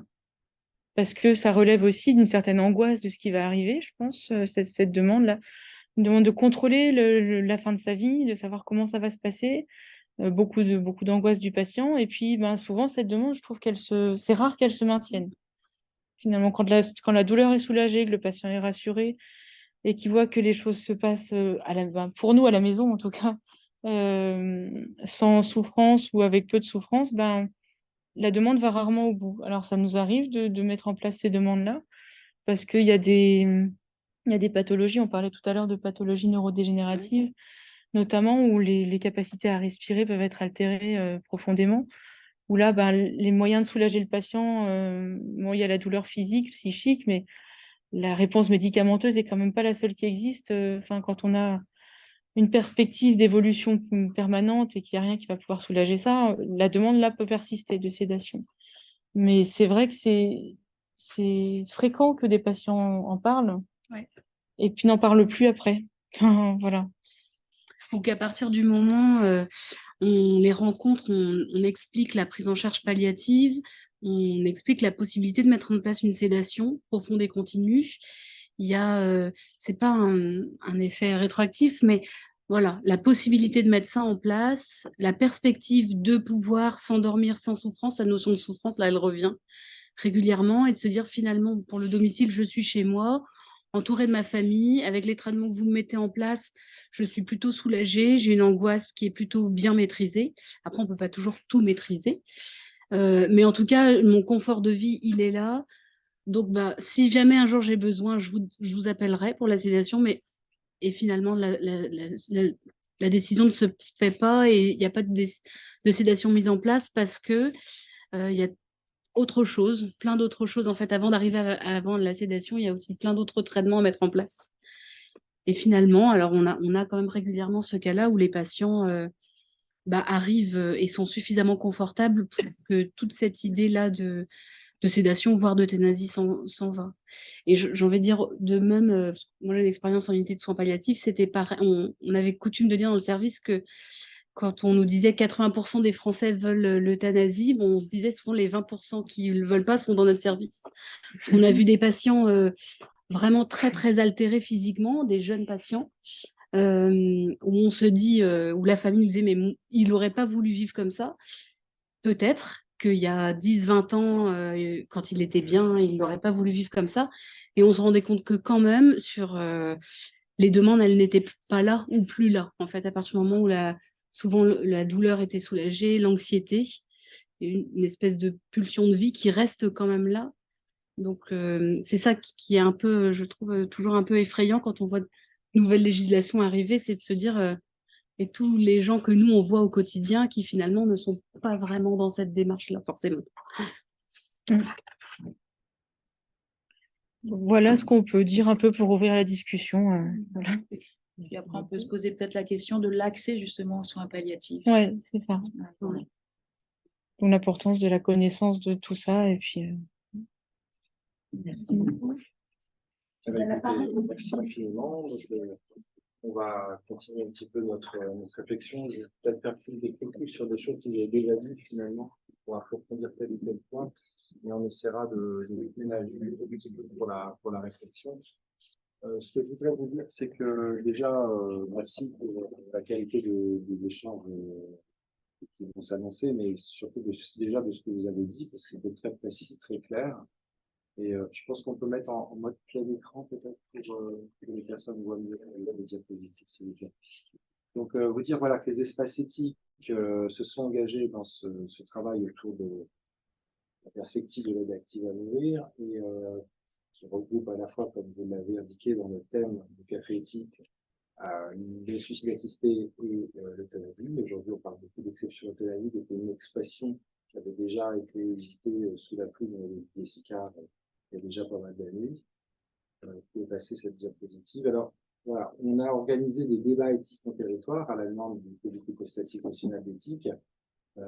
Parce que ça relève aussi d'une certaine angoisse de ce qui va arriver, je pense, cette demande-là. Une demande de contrôler la fin de sa vie, de savoir comment ça va se passer, beaucoup d'angoisse du patient. Et puis, souvent, cette demande, je trouve c'est rare qu'elle se maintienne. Finalement, quand la douleur est soulagée, que le patient est rassuré et qu'il voit que les choses se passent, pour nous, à la maison en tout cas, sans souffrance ou avec peu de souffrance, la demande va rarement au bout. Alors, ça nous arrive de mettre en place ces demandes-là parce qu'il y a des pathologies, on parlait tout à l'heure de pathologies neurodégénératives, notamment où les capacités à respirer peuvent être altérées profondément, où là, les moyens de soulager le patient, il y a la douleur physique, psychique, mais la réponse médicamenteuse est quand même pas la seule qui existe. Quand on a une perspective d'évolution permanente et qu'il n'y a rien qui va pouvoir soulager ça, la demande là peut persister de sédation. Mais c'est vrai que c'est fréquent que des patients en parlent et puis n'en parlent plus après. Voilà. Donc à partir du moment on les rencontre, on explique la prise en charge palliative, on explique la possibilité de mettre en place une sédation profonde et continue. Il y a, c'est pas un effet rétroactif, mais voilà, la possibilité de mettre ça en place, la perspective de pouvoir s'endormir sans souffrance, la notion de souffrance, là, elle revient régulièrement, et de se dire finalement, pour le domicile, je suis chez moi, entourée de ma famille, avec les traitements que vous mettez en place, je suis plutôt soulagée, j'ai une angoisse qui est plutôt bien maîtrisée. Après, on ne peut pas toujours tout maîtriser. Mais en tout cas, mon confort de vie, il est là. Donc, si jamais un jour j'ai besoin, je vous appellerai pour la sédation. Et finalement, la décision ne se fait pas et il n'y a pas de sédation mise en place parce que il y a autre chose, plein d'autres choses. En fait, avant d'arriver avant la sédation, il y a aussi plein d'autres traitements à mettre en place. Et finalement, alors on a quand même régulièrement ce cas-là où les patients arrivent et sont suffisamment confortables pour que toute cette idée-là de sédation, voire d'euthanasie s'en va. Et j'ai envie de dire de même, moi j'ai une expérience en unité de soins palliatifs, c'était pareil, on avait coutume de dire dans le service que quand on nous disait 80% des Français veulent l'euthanasie, bon, on se disait souvent les 20% qui ne le veulent pas sont dans notre service. On a vu des patients vraiment très, très altérés physiquement, des jeunes patients, où on se dit, où la famille nous disait, mais il n'aurait pas voulu vivre comme ça. Peut-être qu'il y a 10-20 ans, quand il était bien, il n'aurait pas voulu vivre comme ça. Et on se rendait compte que quand même, sur les demandes, elles n'étaient pas là ou plus là. En fait, à partir du moment où souvent la douleur était soulagée, l'anxiété, une espèce de pulsion de vie qui reste quand même là. Donc, c'est ça qui est un peu, je trouve, toujours un peu effrayant quand on voit de nouvelles législations arriver, c'est de se dire, et tous les gens que nous, on voit au quotidien qui finalement ne sont pas vraiment dans cette démarche-là, forcément. Voilà ce qu'on peut dire un peu pour ouvrir la discussion. Voilà. Puis après, on peut se poser peut-être la question de l'accès justement aux soins palliatifs. Ouais, c'est ça. Ouais. Donc l'importance de la connaissance de tout ça et puis. Merci beaucoup. Eh ben, écoutez, merci infiniment. Donc, on va continuer un petit peu notre réflexion. Je vais peut-être faire plus des focus sur des choses que j'ai déjà dites finalement pour approfondir tel ou tel point. Et on essaiera de ménager un petit peu pour la réflexion. Ce que je voudrais vous dire, c'est que déjà, merci pour la qualité des échanges qui vont s'annoncer, mais surtout déjà de ce que vous avez dit, parce que c'était très précis, très clair. Et je pense qu'on peut mettre en mode plein écran peut-être pour que les personnes voient mieux les diapositives, s'il vous plaît. Donc, vous dire voilà, que les espaces éthiques se sont engagés dans ce travail autour de la perspective de l'aide active à mourir et qui regroupe à la fois, comme vous l'avez indiqué dans le thème du café éthique, le suicide assisté et l'euthanasie. Aujourd'hui, on parle beaucoup d'exception euthanasie, qui était une expression qui avait déjà été usitée sous la plume de Jessica il y a déjà pas mal d'années. Vous pouvez passer cette diapositive. Alors, voilà, on a organisé des débats éthiques en territoire à la demande du Comité consultatif national d'éthique,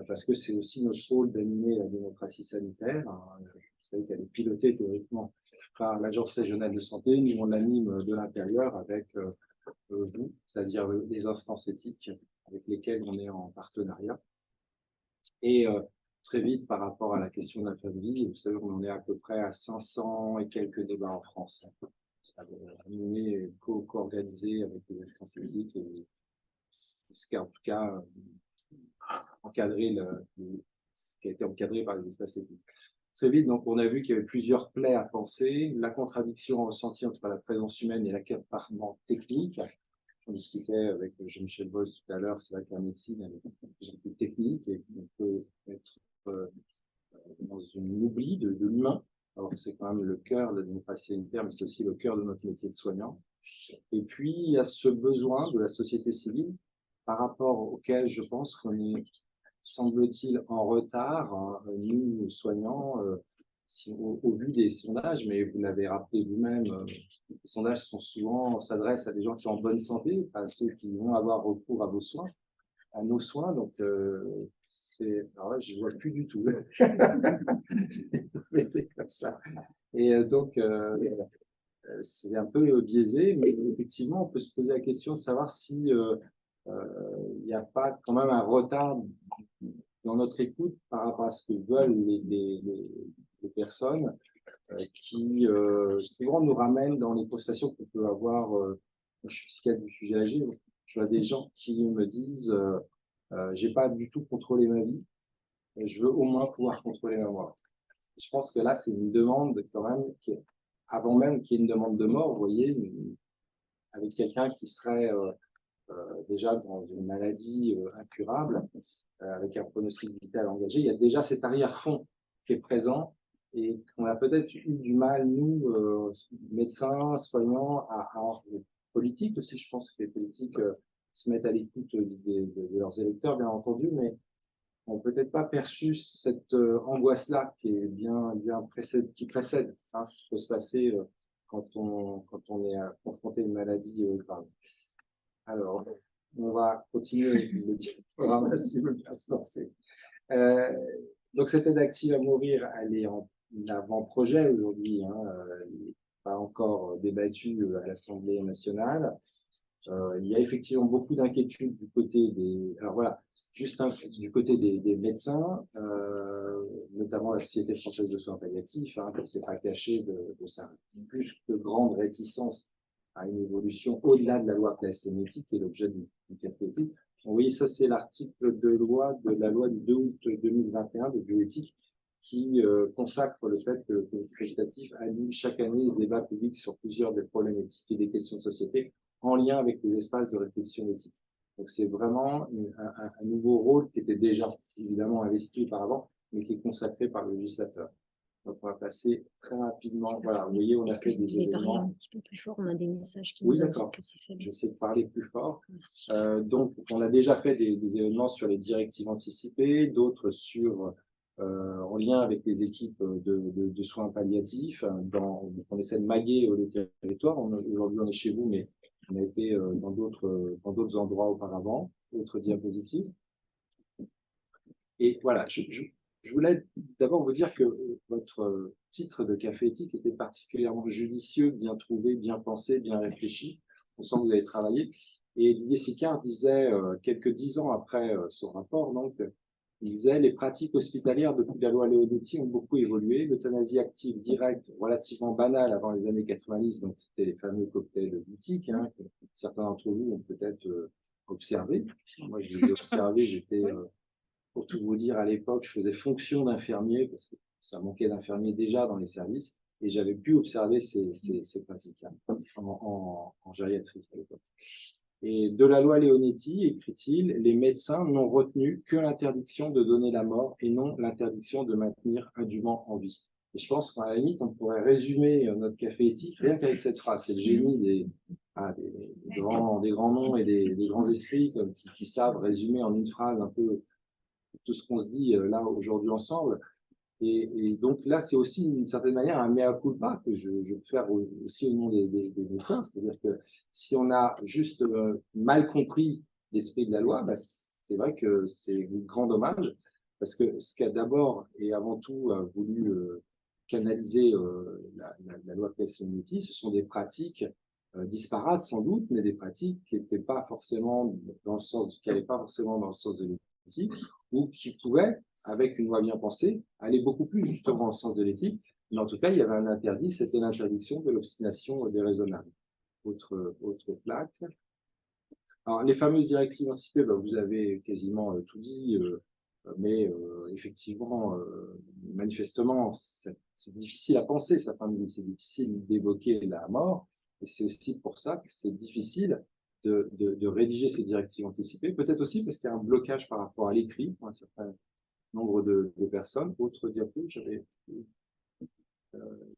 parce que c'est aussi notre rôle d'animer la démocratie sanitaire. Vous savez qu'elle est pilotée théoriquement par l'Agence régionale de santé. Nous, on l'anime de l'intérieur avec vous, c'est-à-dire les instances éthiques avec lesquelles on est en partenariat. Et très vite, par rapport à la question de la famille, vous savez, on en est à peu près à 500 et quelques débats en France, animés et co-organisés avec les instances éthiques, et ce qui a en tout cas encadré ce qui a été encadré par les espaces éthiques. Très vite, donc, on a vu qu'il y avait plusieurs plaies à penser, la contradiction ressentie entre la présence humaine et l'accaparement technique. On discutait avec Jean-Michel Bosse tout à l'heure, c'est vrai que la médecine est plus technique et on peut être dans une oubli de l'humain. Alors, c'est quand même le cœur de la démocratie sanitaire, mais c'est aussi le cœur de notre métier de soignant. Et puis, il y a ce besoin de la société civile par rapport auquel je pense qu'on est, semble-t-il, en retard, hein, nous, soignants, au vu des sondages, mais vous l'avez rappelé vous-même, les sondages s'adressent à des gens qui sont en bonne santé, à ceux qui vont avoir recours à vos soins, à nos soins. Donc, alors là, je ne vois plus du tout. Comme ça. Et donc, c'est un peu biaisé, mais effectivement, on peut se poser la question de savoir si il n'y a pas quand même un retard dans notre écoute par rapport à ce que veulent les personnes qui souvent nous ramènent dans les prestations qu'on peut avoir. Je suis psychiatre du sujet âgé, je vois des gens qui me disent j'ai pas du tout contrôlé ma vie, je veux au moins pouvoir contrôler ma mort. Je pense que là, c'est une demande quand même avant même qu'il y ait une demande de mort, vous voyez, avec quelqu'un qui serait déjà dans une maladie incurable, avec un pronostic vital engagé, il y a déjà cet arrière-fond qui est présent et qu'on a peut-être eu du mal, nous, médecins, soignants, politiques aussi, je pense que les politiques se mettent à l'écoute de leurs électeurs, bien entendu, mais n'ont peut-être pas perçu cette angoisse-là qui est qui précède hein, ce qui peut se passer quand on est confronté à une maladie grave. Alors, on va continuer le diaporama si vous voulez bien se lancer. Donc, cette aide active à mourir, elle est en avant-projet aujourd'hui, hein, pas encore débattue à l'Assemblée nationale. Il y a effectivement beaucoup d'inquiétudes du côté des, alors voilà, du côté des médecins, notamment la Société française de soins palliatifs, hein, qui ne s'est pas cachée de sa plus que grande réticence à une évolution au-delà de la loi Claes-Leonetti, qui est l'objet du café éthique. Vous voyez, ça c'est l'article de la loi du 2 août 2021 de bioéthique, qui consacre le fait que le comité législatif anime chaque année des débats publics sur plusieurs des problématiques et des questions de société en lien avec les espaces de réflexion éthique. Donc c'est vraiment un nouveau rôle qui était déjà évidemment investi auparavant, mais qui est consacré par le législateur. Donc on va passer très rapidement. Voilà, vous voyez, on a fait des événements. Un petit peu plus fort, on a des messages qui Oui, nous d'accord. indiquent que c'est faible. J'essaie de parler plus fort. Merci. Donc, on a déjà fait des événements sur les directives anticipées, d'autres sur en lien avec les équipes de soins palliatifs. On essaie de maguer le territoire. Aujourd'hui, on est chez vous, mais on a été dans d'autres endroits auparavant. Autre diapositive. Et voilà, je voulais d'abord vous dire que votre titre de café éthique était particulièrement judicieux, bien trouvé, bien pensé, bien réfléchi. On sent que vous avez travaillé. Et Didier Sicard disait, quelques 10 ans après son rapport, donc, il disait « Les pratiques hospitalières depuis la loi Leonetti ont beaucoup évolué. L'euthanasie active directe, relativement banale avant les années 90, donc c'était les fameux cocktails boutiques, hein, que certains d'entre vous ont peut-être observé. Moi, je les ai observés, j'étais… pour tout vous dire, à l'époque, je faisais fonction d'infirmier parce que ça manquait d'infirmiers déjà dans les services et j'avais pu observer ces pratiques en gériatrie à l'époque. Et de la loi Leonetti, écrit-il, les médecins n'ont retenu que l'interdiction de donner la mort et non l'interdiction de maintenir indûment en vie. Et je pense qu'à la limite, on pourrait résumer notre café éthique rien qu'avec cette phrase. C'est le génie des grands noms et des grands esprits qui savent résumer en une phrase un peu tout ce qu'on se dit là aujourd'hui ensemble. Et donc là, c'est aussi d'une certaine manière un mea culpa que je peux faire aussi au nom des médecins. C'est-à-dire que si on a juste mal compris l'esprit de la loi, bah, c'est vrai que c'est un grand dommage, parce que ce qu'a d'abord et avant tout voulu canaliser la loi Claes-Leonetti, ce sont des pratiques disparates sans doute, mais des pratiques qui n'étaient pas forcément dans le sens, qui n'allaient pas forcément dans le sens de l'éthique, ou qui pouvaient, avec une loi bien pensée, aller beaucoup plus justement dans le sens de l'éthique. Mais en tout cas, il y avait un interdit, c'était l'interdiction de l'obstination déraisonnable. Autre plaque. Alors, les fameuses directives anticipées, ben, vous avez quasiment tout dit, mais effectivement, manifestement, c'est difficile à penser, sa fin de vie, c'est difficile d'évoquer la mort, et c'est aussi pour ça que c'est difficile de rédiger ces directives anticipées, peut-être aussi parce qu'il y a un blocage par rapport à l'écrit pour un certain nombre de personnes. Autre diapo, j'avais…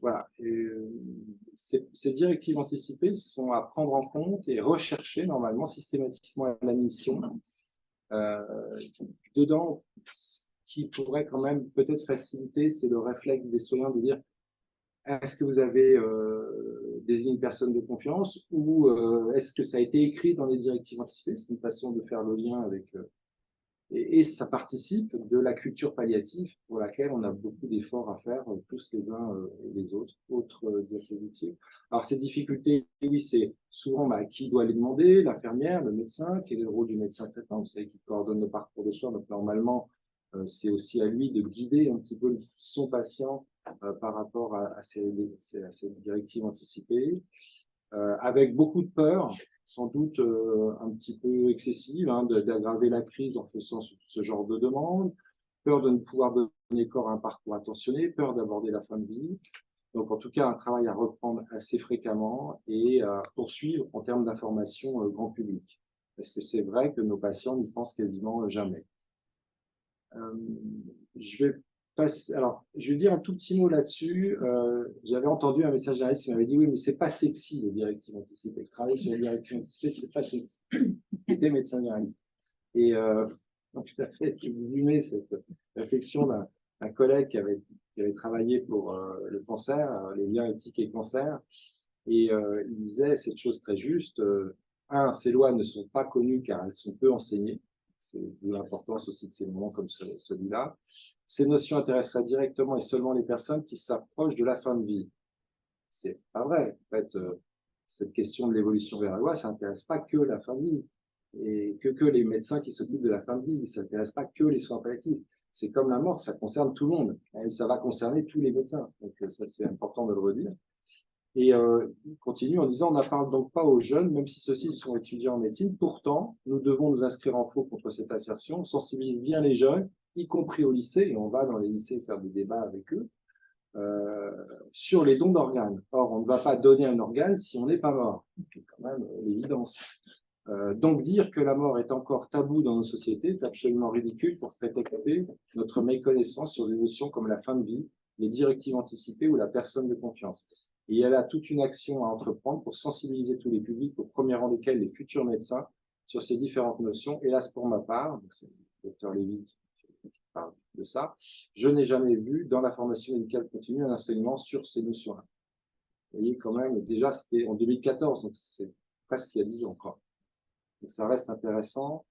voilà. Ces directives anticipées sont à prendre en compte et rechercher normalement systématiquement à la mission. Dedans, ce qui pourrait quand même peut-être faciliter, c'est le réflexe des soignants de dire est-ce que vous avez désigné une personne de confiance ou est-ce que ça a été écrit dans les directives anticipées? C'est une façon de faire le lien avec… et ça participe de la culture palliative pour laquelle on a beaucoup d'efforts à faire tous les uns et les autres. Autre diapositive. Alors ces difficultés, oui, c'est souvent qui doit les demander, l'infirmière, le médecin, quel est le rôle du médecin traitant, vous savez, qui coordonne le parcours de soins, donc normalement c'est aussi à lui de guider un petit peu son patient par rapport à ces directives anticipées, avec beaucoup de peur, sans doute un petit peu excessive, hein, d'aggraver la crise en faisant ce genre de demande, peur de ne pouvoir donner corps à un parcours attentionné, peur d'aborder la fin de vie. Donc en tout cas, un travail à reprendre assez fréquemment et à poursuivre en termes d'information grand public. Parce que c'est vrai que nos patients n'y pensent quasiment jamais. Je vais passer, alors, je vais dire un tout petit mot là-dessus. J'avais entendu un message d'arrivée qui m'avait dit « Oui, mais c'est pas sexy, les directives anticipées. Travailler sur les directives anticipées, c'est pas sexy. » J'étais médecin généraliste. Et donc, tout à fait, j'ai vu cette réflexion d'un collègue qui avait travaillé pour le cancer, les liens éthiques et cancer. Et il disait cette chose très juste. Ces lois ne sont pas connues car elles sont peu enseignées. C'est d'où l'importance aussi de ces moments comme celui-là. Ces notions intéresseraient directement et seulement les personnes qui s'approchent de la fin de vie. C'est pas vrai. En fait, cette question de l'évolution vers la loi, ça n'intéresse pas que la fin de vie et que les médecins qui s'occupent de la fin de vie, ça n'intéresse pas que les soins palliatifs. C'est comme la mort, ça concerne tout le monde et ça va concerner tous les médecins. Donc ça, c'est important de le redire. Et il continue en disant, on n'en donc pas aux jeunes, même si ceux-ci sont étudiants en médecine. Pourtant, nous devons nous inscrire en faux contre cette assertion. On sensibilise bien les jeunes, y compris au lycée, et on va dans les lycées faire des débats avec eux, sur les dons d'organes. Or, on ne va pas donner un organe si on n'est pas mort. C'est quand même l'évidence. Donc, dire que la mort est encore tabou dans nos sociétés est absolument ridicule pour prétexter notre méconnaissance sur des notions comme la fin de vie, les directives anticipées ou la personne de confiance. Et elle a toute une action à entreprendre pour sensibiliser tous les publics, au premier rang desquels les futurs médecins, sur ces différentes notions. Hélas, pour ma part, c'est le docteur Lévy qui parle de ça, je n'ai jamais vu dans la formation médicale continue un enseignement sur ces notions-là. Vous voyez, quand même, déjà, c'était en 2014, donc c'est presque il y a 10 ans encore. Donc ça reste intéressant.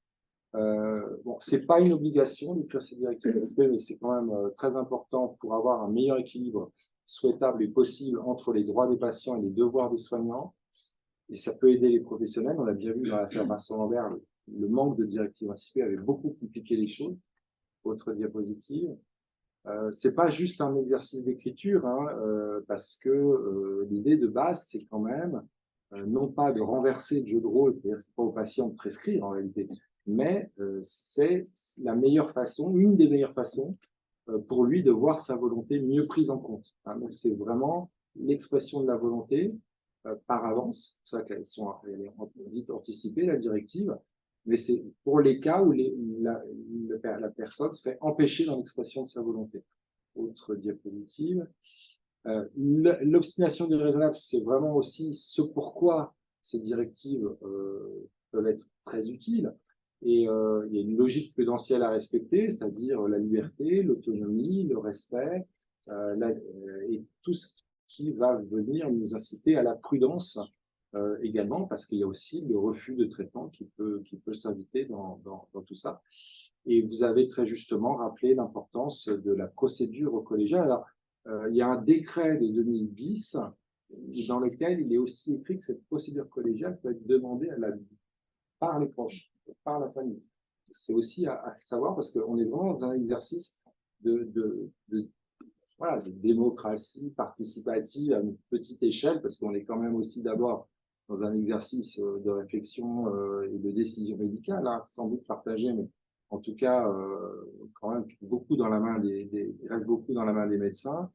Bon, c'est pas une obligation d'écrire ces directives, mais c'est quand même très important pour avoir un meilleur équilibre souhaitable et possible entre les droits des patients et les devoirs des soignants. Et ça peut aider les professionnels. On l'a bien vu dans l'affaire Vincent Lambert, le manque de directives anticipées avait beaucoup compliqué les choses. Autre diapositive. C'est pas juste un exercice d'écriture, hein, parce que l'idée de base, c'est quand même non pas de renverser le jeu de rôle, c'est-à-dire c'est pas au patient de prescrire en réalité, mais c'est la meilleure façon, une des meilleures façons pour lui de voir sa volonté mieux prise en compte. Hein. Donc c'est vraiment l'expression de la volonté par avance, c'est pour ça qu'elles sont dites anticipées, la directive, mais c'est pour les cas où la personne serait empêchée dans l'expression de sa volonté. Autre diapositive. L'obstination déraisonnable, c'est vraiment aussi ce pourquoi ces directives peuvent être très utiles. Et il y a une logique prudentielle à respecter, c'est-à-dire la liberté, l'autonomie, le respect, et tout ce qui va venir nous inciter à la prudence également, parce qu'il y a aussi le refus de traitement qui peut s'inviter dans tout ça. Et vous avez très justement rappelé l'importance de la procédure collégiale. Alors, il y a un décret de 2010 dans lequel il est aussi écrit que cette procédure collégiale peut être demandée par les proches, par la famille. C'est aussi à savoir parce qu'on est vraiment dans un exercice voilà, de démocratie participative à une petite échelle, parce qu'on est quand même aussi d'abord dans un exercice de réflexion et de décision médicale, hein, sans doute partagé, mais en tout cas, quand même beaucoup dans la main il reste beaucoup dans la main des médecins.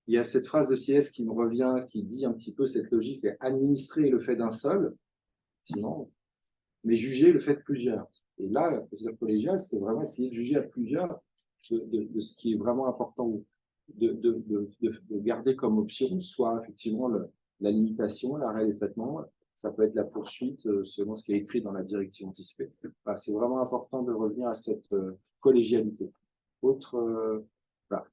Il y a cette phrase de Sieyès qui me revient, qui dit un petit peu cette logique, c'est administrer le fait d'un seul, sinon, mais juger le fait de plusieurs. Et là, la procédure collégiale, c'est vraiment essayer de juger à plusieurs de ce qui est vraiment important, de garder comme option, soit effectivement la limitation, l'arrêt des traitements, ça peut être la poursuite selon ce qui est écrit dans la directive anticipée. Enfin, c'est vraiment important de revenir à cette collégialité. Autre, voilà.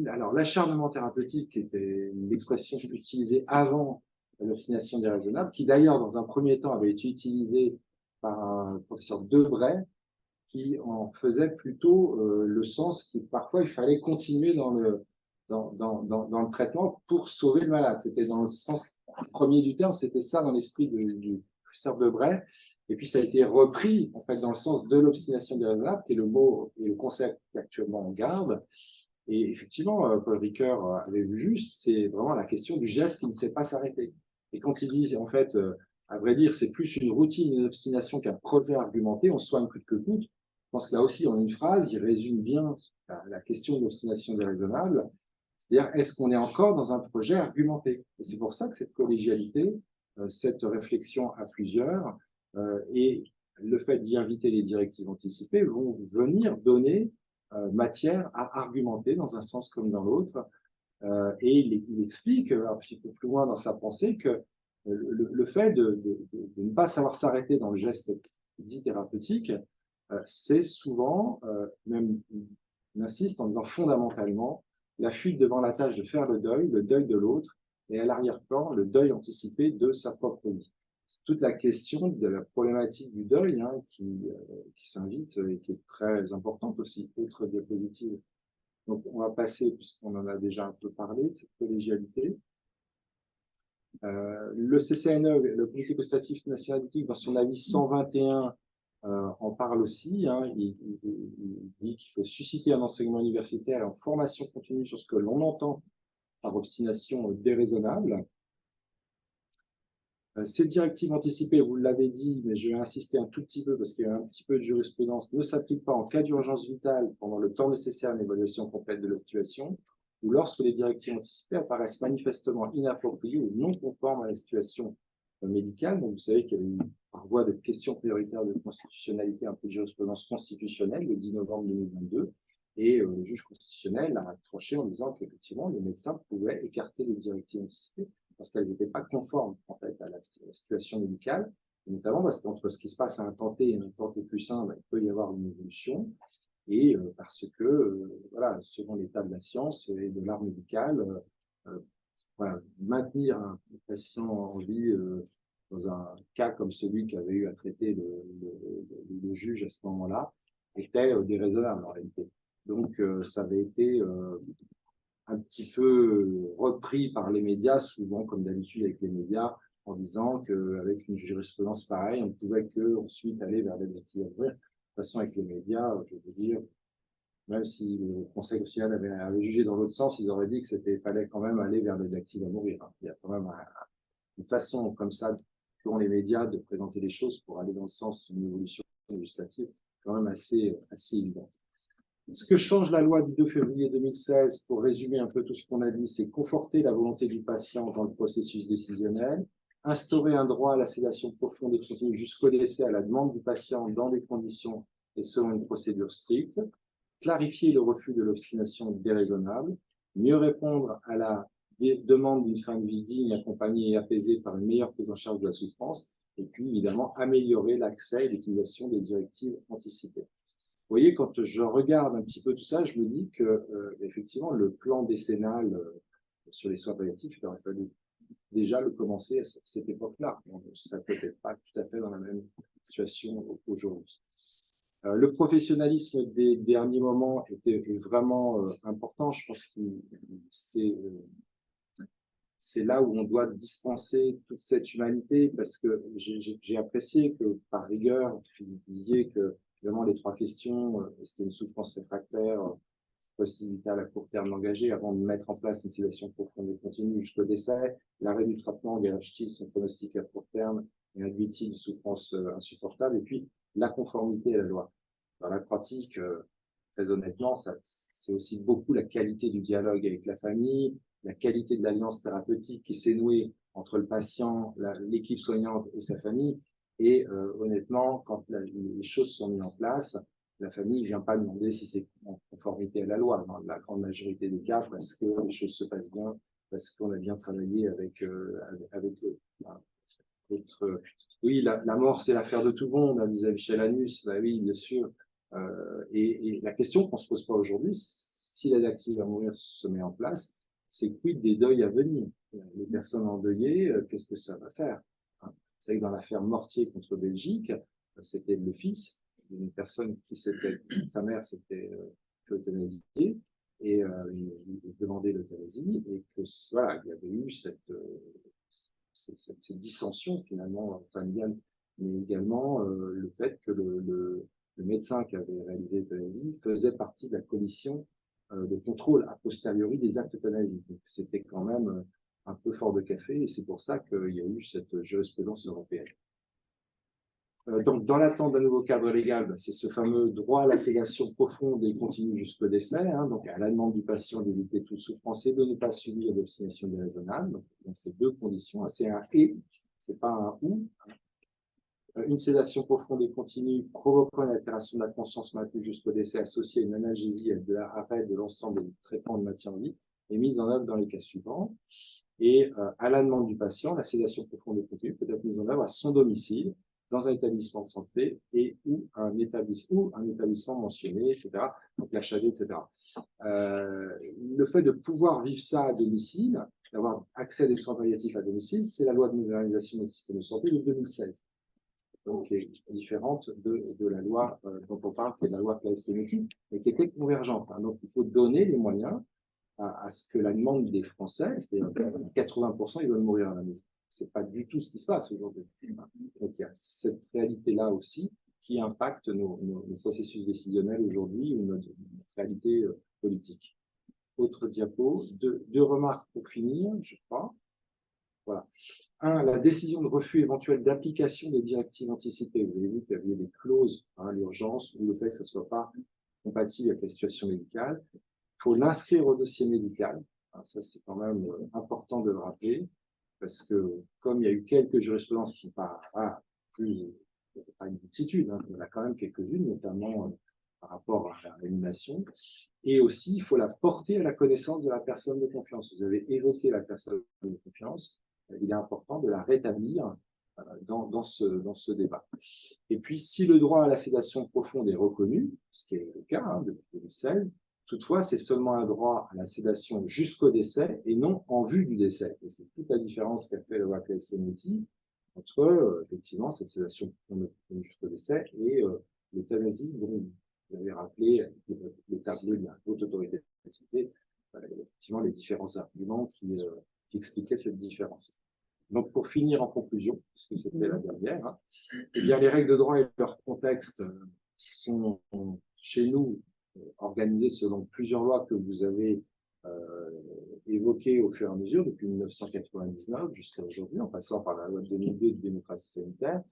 Alors, l'acharnement thérapeutique était une expression utilisée avant l'obstination déraisonnable, qui d'ailleurs, dans un premier temps, avait été utilisée par un professeur Debray, qui en faisait plutôt le sens qui, parfois, il fallait continuer dans le traitement pour sauver le malade. C'était dans le sens premier du terme, c'était ça dans l'esprit du professeur Debray. Et puis, ça a été repris, en fait, dans le sens de l'obstination déraisonnable, qui est le mot et le concept qu'actuellement on garde. Et effectivement, Paul Ricoeur avait vu juste, c'est vraiment la question du geste qui ne sait pas s'arrêter. Et quand il dit, en fait, à vrai dire, c'est plus une routine, une obstination qu'un projet argumenté, on soigne coûte que coûte. Je pense que là aussi, en une phrase, il résume bien la question de l'obstination déraisonnable. C'est-à-dire, est-ce qu'on est encore dans un projet argumenté? Et c'est pour ça que cette collégialité, cette réflexion à plusieurs, et le fait d'y inviter les directives anticipées vont venir donner matière à argumenter dans un sens comme dans l'autre. Et il explique un petit peu plus loin dans sa pensée que le fait de ne pas savoir s'arrêter dans le geste dit thérapeutique, c'est souvent, même il insiste en disant fondamentalement, la fuite devant la tâche de faire le deuil de l'autre, et à l'arrière-plan, le deuil anticipé de sa propre vie. C'est toute la question de la problématique du deuil hein, qui s'invite et qui est très importante aussi. Autre diapositive. Donc, on va passer, puisqu'on en a déjà un peu parlé, de cette collégialité. Le CCNE, le Comité consultatif national d'éthique, dans son avis 121, en parle aussi. Hein. Il dit qu'il faut susciter un enseignement universitaire et en formation continue sur ce que l'on entend par obstination déraisonnable. Ces directives anticipées, vous l'avez dit, mais je vais insister un tout petit peu parce qu'il y a un petit peu de jurisprudence, ne s'appliquent pas en cas d'urgence vitale pendant le temps nécessaire à une évaluation complète de la situation ou lorsque les directives anticipées apparaissent manifestement inappropriées ou non conformes à la situation médicale. Donc, vous savez qu'il y avait eu, par voie de questions prioritaires de constitutionnalité, un peu de jurisprudence constitutionnelle le 10 novembre 2022. Et le juge constitutionnel a tranché en disant qu'effectivement, les médecins pouvaient écarter les directives anticipées parce qu'elles n'étaient pas conformes en fait, à la situation médicale, et notamment parce qu'entre ce qui se passe à un temps T et un temps T plus 1, il peut y avoir une évolution, et parce que, voilà, selon l'état de la science et de l'art médical, voilà, maintenir un patient en vie dans un cas comme celui qu'avait eu à traiter le juge à ce moment-là était déraisonnable en réalité. Donc, ça avait été un petit peu repris par les médias, souvent comme d'habitude avec les médias, en disant qu'avec une jurisprudence pareille, on ne pouvait qu'ensuite aller vers des directives à mourir. De toute façon, avec les médias, je veux dire, même si le Conseil constitutionnel avait jugé dans l'autre sens, ils auraient dit que fallait quand même aller vers des directives à mourir. Il y a quand même une façon comme ça, pour les médias, de présenter les choses pour aller dans le sens d'une évolution législative quand même assez évidente. Ce que change la loi du 2 février 2016, pour résumer un peu tout ce qu'on a dit, c'est conforter la volonté du patient dans le processus décisionnel, instaurer un droit à la sédation profonde et continue jusqu'au décès à la demande du patient dans des conditions et selon une procédure stricte, clarifier le refus de l'obstination déraisonnable, mieux répondre à la demande d'une fin de vie digne, accompagnée et apaisée par une meilleure prise en charge de la souffrance, et puis évidemment améliorer l'accès et l'utilisation des directives anticipées. Vous voyez, quand je regarde un petit peu tout ça, je me dis que effectivement le plan décennal sur les soins palliatifs, il aurait fallu déjà le commencer à cette époque-là. On ne serait peut-être pas tout à fait dans la même situation aujourd'hui. Le professionnalisme des derniers moments était vraiment important. Je pense que c'est là où on doit dispenser toute cette humanité, parce que j'ai apprécié que, par rigueur, vous disiez que vraiment les trois questions, c'était une souffrance réfractaire, post-vitale à court terme engagée avant de mettre en place une sédation profonde et continue jusqu'au décès, l'arrêt du traitement garantit son pronostic à court terme et induit-il une souffrance insupportable, et puis la conformité à la loi. Dans la pratique, très honnêtement, c'est aussi beaucoup la qualité du dialogue avec la famille, la qualité de l'alliance thérapeutique qui s'est nouée entre le patient, l'équipe soignante et sa famille. Et honnêtement, quand les choses sont mises en place, la famille ne vient pas demander si c'est en conformité à la loi, dans la grande majorité des cas, parce que les choses se passent bien, parce qu'on a bien travaillé avec eux. Oui, la mort, c'est l'affaire de tout le monde, hein, disait Michel Anus. Bah oui, bien sûr. Et la question qu'on ne se pose pas aujourd'hui, si la directive à mourir se met en place, c'est quid des deuils à venir. Les personnes endeuillées, qu'est-ce que ça va faire? Vous savez que dans l'affaire Mortier contre Belgique, c'était le fils d'une personne qui sa mère s'était euthanasiée et il demandait l'euthanasie, et que voilà, il y avait eu cette dissension finalement familiale, mais également le fait que le médecin qui avait réalisé l'euthanasie faisait partie de la commission de contrôle a posteriori des actes euthanasiques. Donc c'était quand même un peu fort de café, et c'est pour ça qu'il y a eu cette jurisprudence européenne. Donc, dans l'attente d'un nouveau cadre légal, c'est ce fameux droit à la sédation profonde et continue jusqu'au décès, hein, donc à la demande du patient d'éviter toute souffrance et de ne pas subir d'obstination déraisonnable. Donc, dans ces deux conditions, c'est un « et », c'est pas un « ou ». Une sédation profonde et continue provoquant une altération de la conscience maintenue jusqu'au décès associée à une analgésie et de l'arrêt de l'ensemble des traitements de maintien en vie est mise en œuvre dans les cas suivants. Et à la demande du patient, la sédation profonde et continue peut être mise en œuvre à son domicile, dans un établissement de santé ou un établissement mentionné, etc. Donc l'HAD, etc. Le fait de pouvoir vivre ça à domicile, d'avoir accès à des soins palliatifs à domicile, c'est la loi de modernisation du système de santé de 2016. Donc, qui est différente de la loi dont on parle, qui est la loi Claes-Leonetti, mais qui était convergente. Hein. Donc, il faut donner les moyens à ce que la demande des Français, c'est-à-dire 80%, ils veulent mourir à la maison. c'est pas du tout ce qui se passe aujourd'hui. Donc il y a cette réalité-là aussi qui impacte nos processus décisionnels aujourd'hui ou notre réalité politique. Autre diapo, deux remarques pour finir, je crois. Voilà. Un, la décision de refus éventuel d'application des directives anticipées. Vous avez vu qu'il y avait des clauses, l'urgence ou le fait que ça ne soit pas compatible avec la situation médicale. Il faut l'inscrire au dossier médical. Ça, c'est quand même important de le rappeler, parce que comme il y a eu quelques jurisprudences qui ne sont pas une multitude, il y en a quand même quelques-unes, notamment par rapport à la réanimation. Et aussi, il faut la porter à la connaissance de la personne de confiance. Vous avez évoqué la personne de confiance. Il est important de la rétablir dans ce débat. Et puis, si le droit à la sédation profonde est reconnu, ce qui est le cas depuis 2016, toutefois, c'est seulement un droit à la sédation jusqu'au décès et non en vue du décès. Et c'est toute la différence qu'a fait le Wakley-Slomoty entre, effectivement, cette sédation profonde jusqu'au décès et l'euthanasie dont vous avez rappelé le tableau de la haute autorité de santé, effectivement, les différents arguments qui expliquaient cette différence. Donc, pour finir en conclusion, puisque c'était la dernière, eh bien, les règles de droit et leur contexte sont chez nous organisées selon plusieurs lois que vous avez évoquées au fur et à mesure depuis 1999 jusqu'à aujourd'hui, en passant par la loi de 2002 de démocratie sanitaire.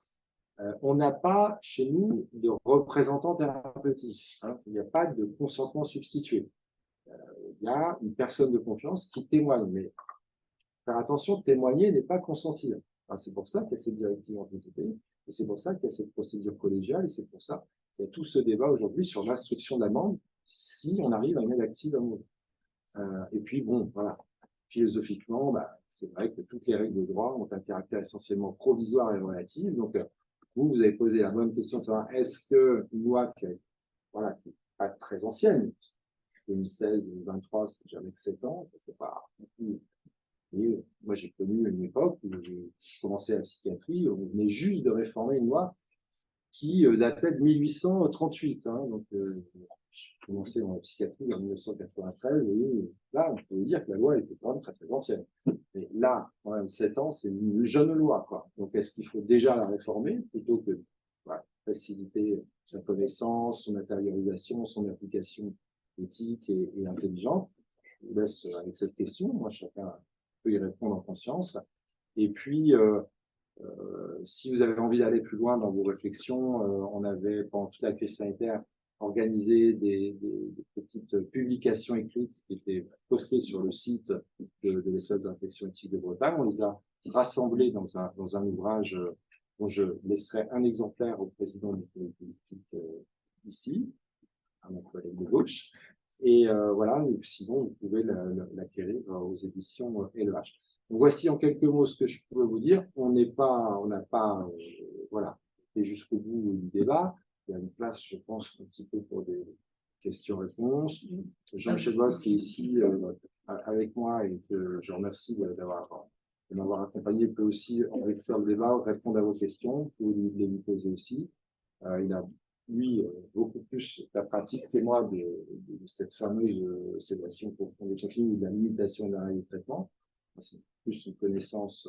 On n'a pas chez nous de représentants thérapeutiques. Il n'y a pas de consentement substitué. Il y a une personne de confiance qui témoigne, mais faire attention, témoigner n'est pas consentir. C'est pour ça qu'il y a cette directive anticipée, et c'est pour ça qu'il y a cette procédure collégiale, et c'est pour ça qu'il y a tout ce débat aujourd'hui sur l'instruction d'amende si on arrive à une aide active à mourir. Et puis, bon, voilà, philosophiquement, c'est vrai que toutes les règles de droit ont un caractère essentiellement provisoire et relatif. Donc, vous avez posé la bonne question de savoir est-ce qu'une loi qui n'est pas très ancienne, 2016, 2023, c'est jamais que 7 ans, c'est pas beaucoup. Et moi, j'ai connu une époque où j'ai commencé la psychiatrie, on venait juste de réformer une loi qui datait de 1838. Donc, j'ai commencé dans la psychiatrie en 1993, et là, on peut dire que la loi était quand même très, très ancienne. Et là, quand même, 7 ans, c'est une jeune loi, quoi. Donc, est-ce qu'il faut déjà la réformer plutôt que faciliter sa connaissance, son intériorisation, son application éthique et intelligente? Je vous laisse avec cette question. Moi, chacun peut y répondre en conscience. Et puis, si vous avez envie d'aller plus loin dans vos réflexions, on avait, pendant toute la crise sanitaire, organisé des petites publications écrites qui étaient postées sur le site de l'espace de réflexion éthique de Bretagne. On les a rassemblées dans un ouvrage dont je laisserai un exemplaire au président du comité politique ici, à mon collègue de gauche. Et voilà, sinon, vous pouvez l'acquérir aux éditions LEH. Donc, voici en quelques mots ce que je peux vous dire. On n'a pas fait jusqu'au bout du débat. Il y a une place, je pense, un petit peu pour des questions-réponses. Jean-Michel Bois, qui est ici avec moi et que je remercie de m'avoir accompagné, peut aussi, avec faire le débat, répondre à vos questions. Vous pouvez les poser aussi. Il a lui, beaucoup plus la pratique que moi de cette fameuse sédation profonde et continue, de la limitation de l'arrêt du traitement. C'est plus une connaissance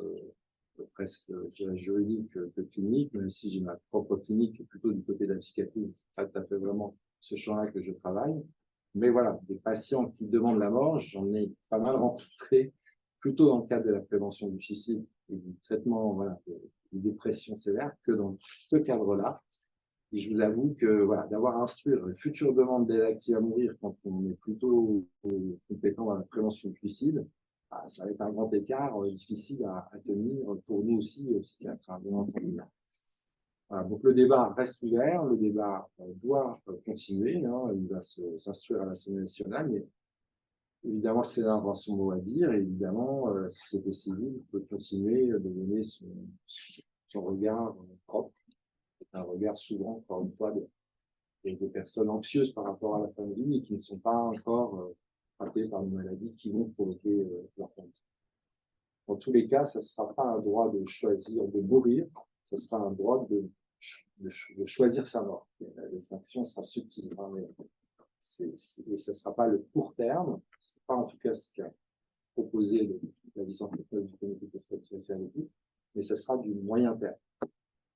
presque juridique que clinique, même si j'ai ma propre clinique plutôt du côté de la psychiatrie. C'est pas tout à fait vraiment ce champ-là que je travaille. Mais voilà, des patients qui demandent la mort, j'en ai pas mal rencontré plutôt dans le cadre de la prévention du suicide et du traitement des dépressions sévères que dans ce cadre-là. Et je vous avoue que d'avoir à instruire une future demande d'aide active à mourir quand on est plutôt compétent dans la prévention du suicide, ça va être un grand écart difficile à tenir pour nous aussi, psychiatres, bien entendu. Donc le débat reste ouvert, le débat doit continuer, il va s'instruire à l'Assemblée nationale, mais évidemment le Sénat aura son mot à dire, et évidemment la société civile peut continuer de donner son regard propre. C'est un regard souvent, encore une fois, des personnes anxieuses par rapport à la fin de vie et qui ne sont pas encore frappées par une maladie qui vont provoquer leur fin de vie. Dans tous les cas, ça ne sera pas un droit de choisir de mourir, ça sera un droit de choisir sa mort. La distinction sera subtile, mais et ça ne sera pas le court terme, ce n'est pas en tout cas ce qu'a proposé la vice-entreprise du comité de protection éthique, mais ça sera du moyen terme.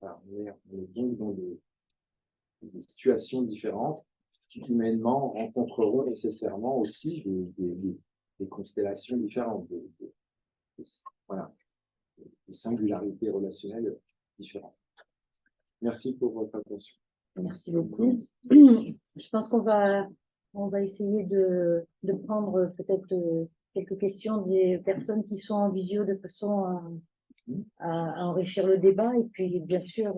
Voilà, on est donc dans des situations différentes qui, humainement, rencontreront nécessairement aussi des constellations différentes, voilà, des singularités relationnelles différentes. Merci pour votre attention. Merci beaucoup. Je pense qu'on va essayer de prendre peut-être quelques questions des personnes qui sont en visio de façon à enrichir le débat. Et puis, bien sûr,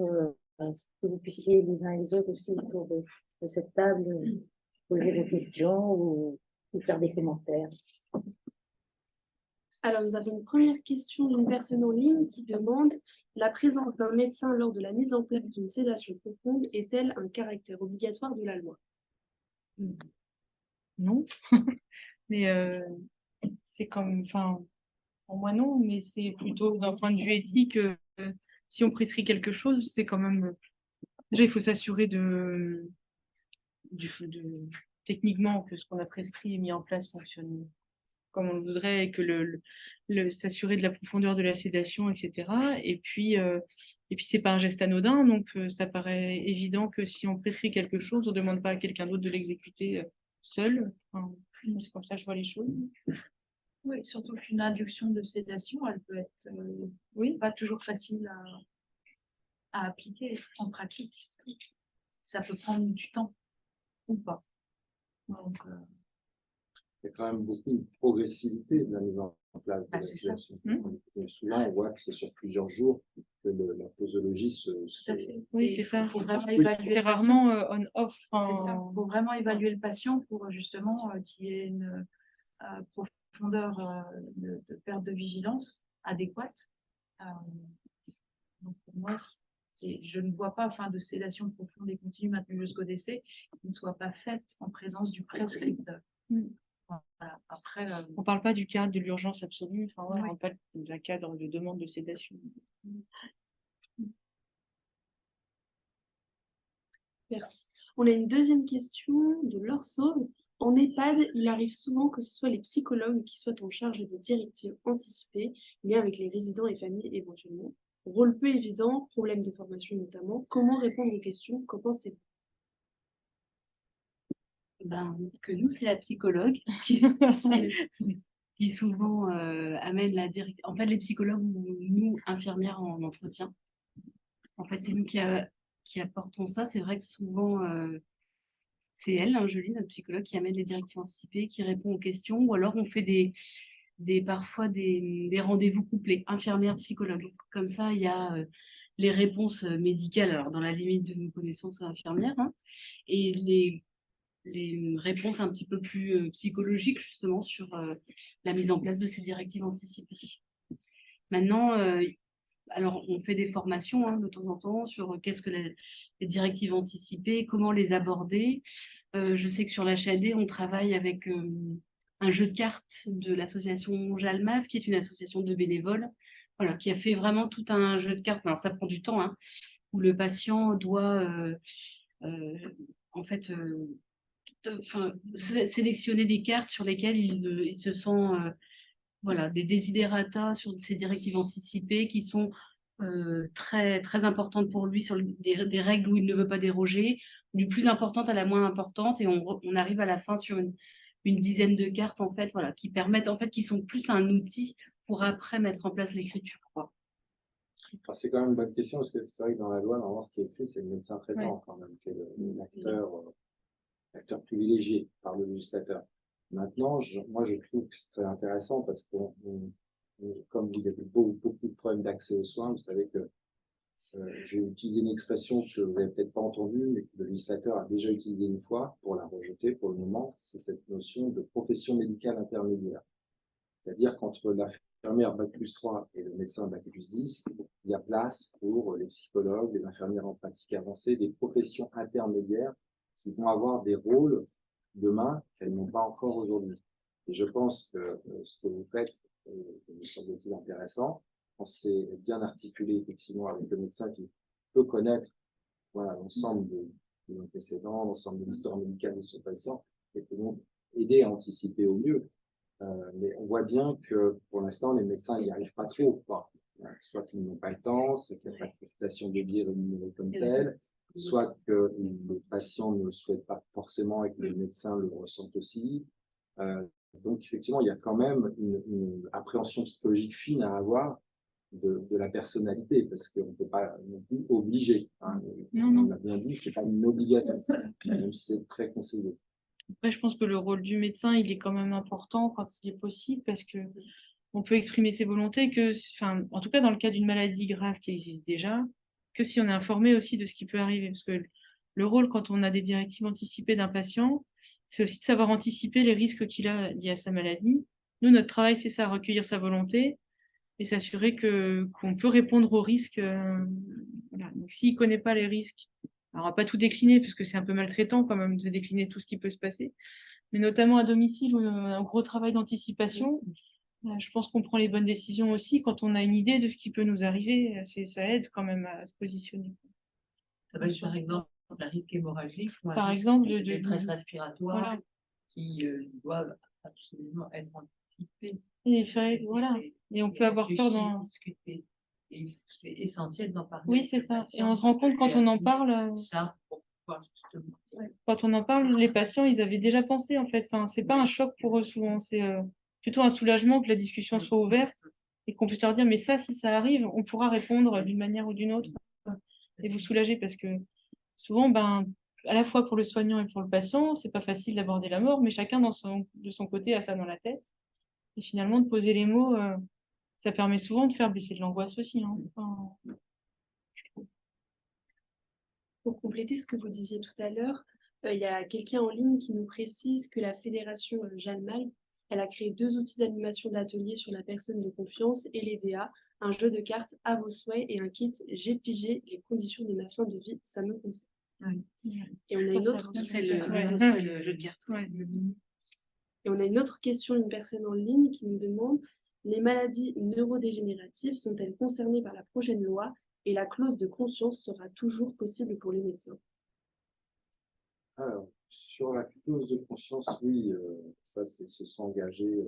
que vous puissiez les uns et les autres aussi autour de cette table poser des questions ou faire des commentaires. Alors, nous avons une première question d'une personne en ligne qui demande: la présence d'un médecin lors de la mise en place d'une sédation profonde est-elle un caractère obligatoire de la loi? Non, mais c'est comme, enfin, pour moi non, mais c'est plutôt d'un point de vue éthique, si on prescrit quelque chose, c'est quand même, déjà il faut s'assurer techniquement que ce qu'on a prescrit et mis en place fonctionne comme on le voudrait, et que s'assurer de la profondeur de la sédation, etc. Et puis c'est pas un geste anodin, donc ça paraît évident que si on prescrit quelque chose, on ne demande pas à quelqu'un d'autre de l'exécuter seul. Enfin, c'est comme ça que je vois les choses. Oui, surtout qu'une induction de sédation, elle peut être pas toujours facile à appliquer en pratique. Ça peut prendre du temps ou pas. Donc, il y a quand même beaucoup de progressivité de la mise en place de la sédation. Souvent, on voit que c'est sur plusieurs jours que la posologie se... Tout à fait. Oui, c'est ça. Il faut vraiment évaluer. C'est rarement on-off. C'est ça. Il faut vraiment évaluer le patient pour justement qu'il y ait une profondeur de perte de vigilance adéquate. Donc pour moi, je ne vois pas de sédation profonde et continue maintenue jusqu'au décès qui ne soit pas faite en présence du prescripteur. Voilà. Après, on ne parle pas du cadre de l'urgence absolue, on parle pas d'un cadre de demande de sédation. Merci. On a une deuxième question de Laure Sauve. En EHPAD, il arrive souvent que ce soit les psychologues qui soient en charge de directives anticipées, liées avec les résidents et familles éventuellement. Rôle peu évident, problème de formation notamment. Comment répondre aux questions? Qu'en pensez-vous? Que nous, c'est la psychologue qui souvent amène la directive. En fait, les psychologues ou nous, infirmières en entretien, en fait, c'est nous qui apportons ça. C'est vrai que souvent, c'est elle, Julie, notre psychologue, qui amène les directives anticipées, qui répond aux questions, ou alors on fait parfois des rendez-vous couplés, infirmière-psychologue. Comme ça, il y a les réponses médicales, alors dans la limite de nos connaissances infirmières, et les réponses un petit peu plus psychologiques, justement, sur la mise en place de ces directives anticipées. Maintenant, alors on fait des formations de temps en temps sur qu'est-ce que les directives anticipées, comment les aborder. Je sais que sur l'HAD, on travaille avec un jeu de cartes de l'association Jalmav, qui est une association de bénévoles, voilà, qui a fait vraiment tout un jeu de cartes. Alors ça prend du temps, où le patient doit en fait sélectionner des cartes sur lesquelles il se sent voilà, des desiderata sur ces directives anticipées qui sont très, très importantes pour lui, sur des règles où il ne veut pas déroger, du plus importante à la moins importante, et on arrive à la fin sur une dizaine de cartes en fait, voilà, qui permettent, en fait, qui sont plus un outil pour après mettre en place l'écriture. C'est quand même une bonne question, parce que c'est vrai que dans la loi, normalement, ce qui est écrit, c'est le médecin traitant, quand même, qui est l'acteur privilégié par le législateur. Maintenant, moi, je trouve que c'est très intéressant parce que, comme vous avez beaucoup de problèmes d'accès aux soins, vous savez que j'ai utilisé une expression que vous n'avez peut-être pas entendue, mais que le législateur a déjà utilisée une fois pour la rejeter pour le moment, c'est cette notion de profession médicale intermédiaire. C'est-à-dire qu'entre l'infirmière Bac+3 et le médecin Bac+10, il y a place pour les psychologues, les infirmières en pratique avancée, des professions intermédiaires qui vont avoir des rôles demain qu'elles n'ont pas encore aujourd'hui. Et je pense que ce que vous faites me semble-t-il intéressant. On s'est bien articulé effectivement avec le médecin qui peut connaître l'ensemble de l'antécédent, l'ensemble de l'histoire médicale de son patient, et peut donc aider à anticiper au mieux. Mais on voit bien que pour l'instant, les médecins n'y arrivent pas trop. soit qu'ils n'ont pas le temps, soit qu'il n'y a pas de consultation dédiée rémunérée comme telle, soit que le patient ne le souhaite pas forcément et que le médecin le ressent aussi. Donc, effectivement, il y a quand même une appréhension psychologique fine à avoir de la personnalité, parce qu'on ne peut pas non plus obliger. Hein. On l'a bien dit, ce n'est pas une obligation, même si c'est très conseillé. Après, je pense que le rôle du médecin, il est quand même important quand il est possible, parce que on peut exprimer ses volontés que, enfin, en tout cas dans le cas d'une maladie grave qui existe déjà, que si on est informé aussi de ce qui peut arriver. Parce que le rôle, quand on a des directives anticipées d'un patient, c'est aussi de savoir anticiper les risques qu'il a liés à sa maladie. Nous, notre travail, c'est ça, recueillir sa volonté et s'assurer qu'on peut répondre aux risques. Voilà. Donc, s'il ne connaît pas les risques, alors on ne va pas tout décliner, parce que c'est un peu maltraitant quand même de décliner tout ce qui peut se passer, mais notamment à domicile, où on a un gros travail d'anticipation. Je pense qu'on prend les bonnes décisions aussi quand on a une idée de ce qui peut nous arriver. Ça aide quand même à se positionner. Ça va être par exemple un risque hémorragique ou un Par risque exemple, de détresse respiratoire voilà. qui doivent absolument être anticipés. Voilà. Et on peut avoir peur d'en discuter. Et c'est essentiel d'en parler. Oui, c'est ça. Et on se rend compte quand on en parle. Ça, pour pouvoir justement. Quand on en parle, les patients, ils avaient déjà pensé en fait. Enfin, c'est pas un choc pour eux souvent. C'est plutôt un soulagement que la discussion soit ouverte et qu'on puisse leur dire, mais ça, si ça arrive, on pourra répondre d'une manière ou d'une autre et vous soulager, parce que souvent, ben, à la fois pour le soignant et pour le patient, c'est pas facile d'aborder la mort, mais chacun de son côté a ça dans la tête. Et finalement, de poser les mots, ça permet souvent de faire baisser de l'angoisse aussi. Hein. Enfin, Pour compléter ce que vous disiez tout à l'heure, il y a quelqu'un en ligne qui nous précise que la fédération Jeanne Mal, elle a créé 2 outils d'animation d'atelier sur la personne de confiance et les DA, un jeu de cartes à vos souhaits et un kit J'ai pigé les conditions de ma fin de vie, ça me concerne. Oui. Et on a une autre, C'est le jeu de cartes. ouais. et on a une autre question d'une personne en ligne qui nous demande: les maladies neurodégénératives sont-elles concernées par la prochaine loi et la clause de conscience sera toujours possible pour les médecins? Alors, sur la clause de conscience, oui, ça, c'est se sont engagés.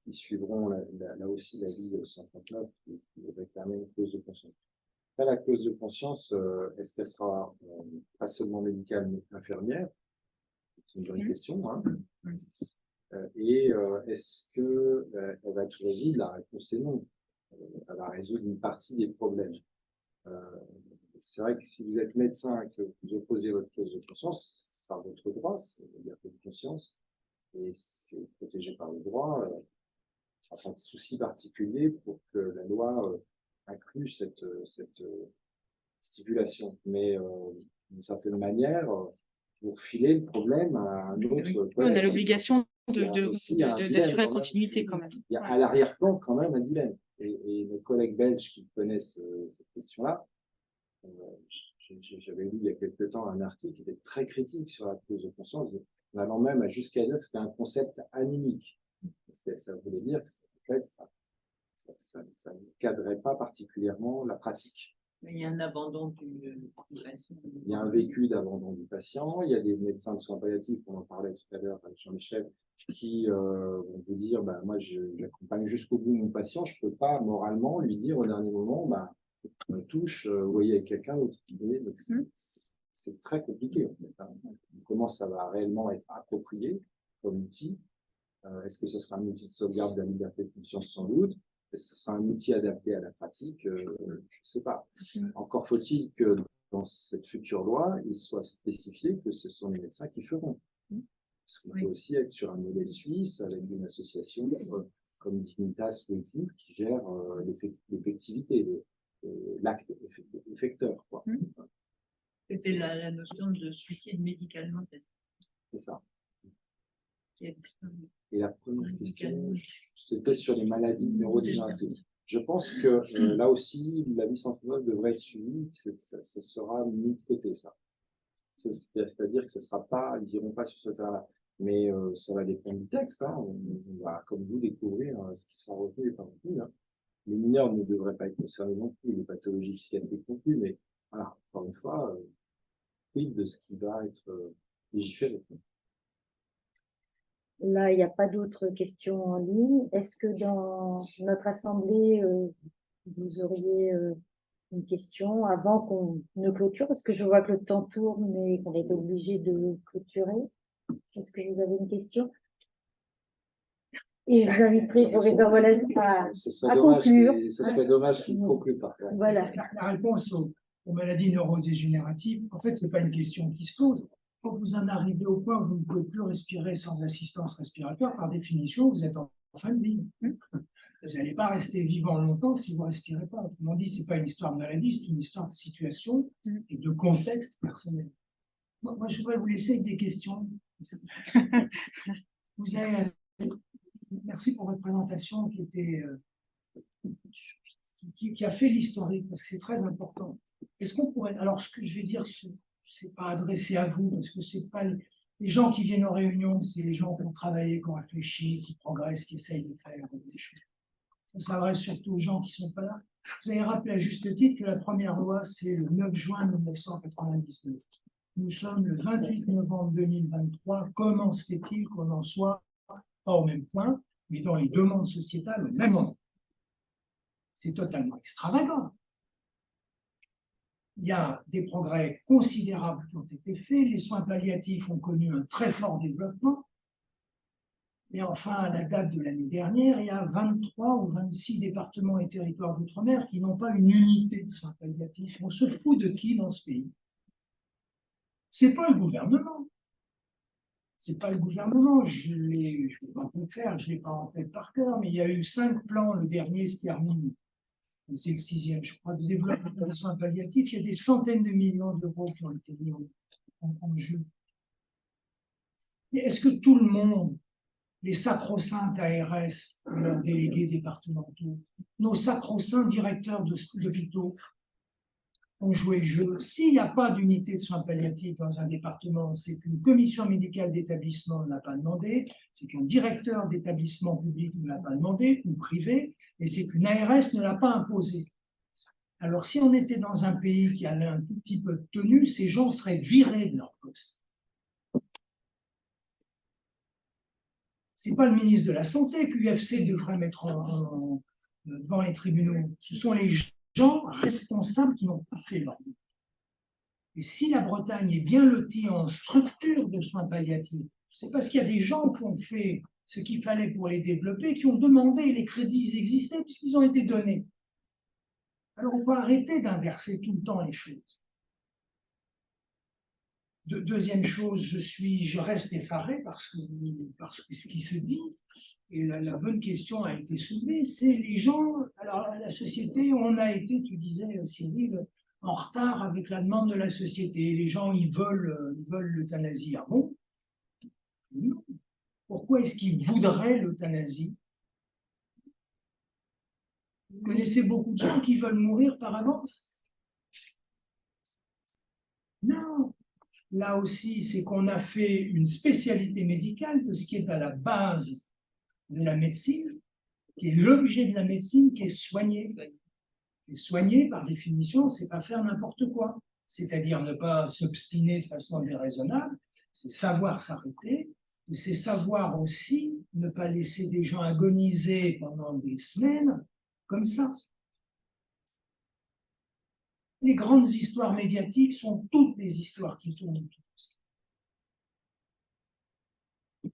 Ils suivront là aussi l'avis de 139 qui réclamait une clause de conscience. Après, la clause de conscience, est-ce qu'elle sera pas seulement médicale, mais infirmière? C'est une vraie question. Hein. Et est-ce qu'elle va être résoudre? La réponse est non. Elle va résoudre une partie des problèmes. C'est vrai que si vous êtes médecin et que vous opposez votre clause de conscience, ce sera votre droit, c'est la liberté de conscience, et c'est protégé par le droit. Ça n'a pas de souci particulier pour que la loi inclue cette stipulation. Mais d'une certaine manière, vous refilez le problème à un autre collègue. On a l'obligation d'assurer la quand continuité quand même. Il y a à l'arrière-plan quand même un dilemme. Et nos collègues belges qui connaissent cette question-là, j'avais lu il y a quelque temps un article qui était très critique sur la clause de conscience, en allant même jusqu'à dire que c'était un concept anémique. Ça voulait dire que en fait, ça ne cadrait pas particulièrement la pratique. Mais il y a un abandon du patient. Il y a un vécu d'abandon du patient. Il y a des médecins de soins palliatifs, on en parlait tout à l'heure avec Jean-Michel, qui vont vous dire, bah, moi, j'accompagne jusqu'au bout mon patient, je ne peux pas moralement lui dire au dernier moment, bah, touche, vous voyez, avec quelqu'un d'autre. C'est très compliqué, en fait. Hein. Comment ça va réellement être approprié comme outil? Est-ce que ce sera un outil de sauvegarde de la liberté de conscience? Sans doute. Est-ce que ce sera un outil adapté à la pratique? Je ne sais pas. Encore faut-il que dans cette future loi, il soit spécifié que ce sont les médecins qui feront. Parce qu'on peut aussi être sur un modèle suisse avec une association comme Dignitas ou Exim qui gère l'effectivité, l'acte effecteur. C'était la notion de suicide médicalement. C'est ça. Et la première question, c'était sur les maladies neurodégénératives. Je pense que là aussi, l'avis 109 devrait être suivi, ça sera mis de côté, ça. C'est-à-dire que ce sera pas, ils n'iront pas sur ce terrain-là. Mais ça va dépendre du texte. Hein. On va, comme vous, découvrir ce qui sera retenu et pas retenu. Hein. Les mineurs ne devraient pas être concernés non plus, les pathologies psychiatriques non plus, mais voilà, encore une fois, quid de ce qui va être légiféré. Là, il n'y a pas d'autres questions en ligne. Est-ce que dans notre assemblée, vous auriez une question avant qu'on ne clôture? Parce que je vois que le temps tourne et qu'on est obligé de clôturer. Est-ce que vous avez une question? Et je vous inviterai pour Edouard Wallace à conclure. Ce serait dommage qu'il ne conclue pas. Voilà. La réponse aux maladies neurodégénératives, en fait, ce n'est pas une question qui se pose. Quand vous en arrivez au point où vous ne pouvez plus respirer sans assistance respiratoire, par définition, vous êtes en fin de vie. Vous n'allez pas rester vivant longtemps si vous ne respirez pas. Autrement dit, ce n'est pas une histoire de maladie, c'est une histoire de situation et de contexte personnel. Moi, je voudrais vous laisser avec des questions. Vous avez, merci pour votre présentation qui était, qui a fait l'historique, parce que c'est très important. Est-ce qu'on pourrait, alors ce que je vais dire, c'est pas adressé à vous, parce que c'est pas les gens qui viennent aux réunions, c'est les gens qui ont travaillé, qui ont réfléchi, qui progressent, qui essayent de faire des choses. Ça s'adresse surtout aux gens qui sont pas là. Vous avez rappelé à juste titre que la première loi, c'est le 9 juin 1999. Nous sommes le 28 novembre 2023. Comment se fait-il qu'on en soit pas au même point, mais dans les demandes sociétales au même moment? C'est totalement extravagant. Il y a des progrès considérables qui ont été faits. Les soins palliatifs ont connu un très fort développement. Et enfin, à la date de l'année dernière, il y a 23 ou 26 départements et territoires d'outre-mer qui n'ont pas une unité de soins palliatifs. On se fout de qui dans ce pays? C'est pas le gouvernement. C'est pas le gouvernement. Je vais pas vous le faire, je l'ai pas en tête par cœur, mais il y a eu 5 plans. Le dernier se termine. C'est le 6e, je crois, de développement des soins palliatifs. Il y a des centaines de millions d'euros qui ont été mis en jeu. Mais est-ce que tout le monde, les sacro-saints ARS, leurs délégués départementaux, nos sacro-saints directeurs d'hôpitaux ont joué le jeu? S'il n'y a pas d'unité de soins palliatifs dans un département, c'est qu'une commission médicale d'établissement ne l'a pas demandé, c'est qu'un directeur d'établissement public ne l'a pas demandé, ou privé, et c'est qu'une ARS ne l'a pas imposé. Alors, si on était dans un pays qui avait un tout petit peu de tenue, ces gens seraient virés de leur poste. Ce n'est pas le ministre de la Santé que l'UFC devrait mettre devant les tribunaux. Ce sont les gens responsables qui n'ont pas fait leur boulot. Et si la Bretagne est bien lotie en structure de soins palliatifs, c'est parce qu'il y a des gens qui ont fait ce qu'il fallait pour les développer, qui ont demandé, les crédits existaient puisqu'ils ont été donnés. Alors on peut arrêter d'inverser tout le temps les choses. Deuxième chose, je reste effaré parce que ce qui se dit, et la bonne question a été soulevée, c'est les gens, alors la société, on a été, tu disais Cyril, en retard avec la demande de la société. Les gens, ils veulent l'euthanasie. Ah bon? Non. Pourquoi est-ce qu'ils voudraient l'euthanasie? Vous connaissez beaucoup de gens qui veulent mourir par avance? Non. Là aussi, c'est qu'on a fait une spécialité médicale de ce qui est à la base de la médecine, qui est l'objet de la médecine, qui est soigner. Et soigner, par définition, c'est pas faire n'importe quoi. C'est-à-dire ne pas s'obstiner de façon déraisonnable, c'est savoir s'arrêter, et c'est savoir aussi ne pas laisser des gens agoniser pendant des semaines comme ça. Les grandes histoires médiatiques sont toutes des histoires qui tournent autour de ça. Il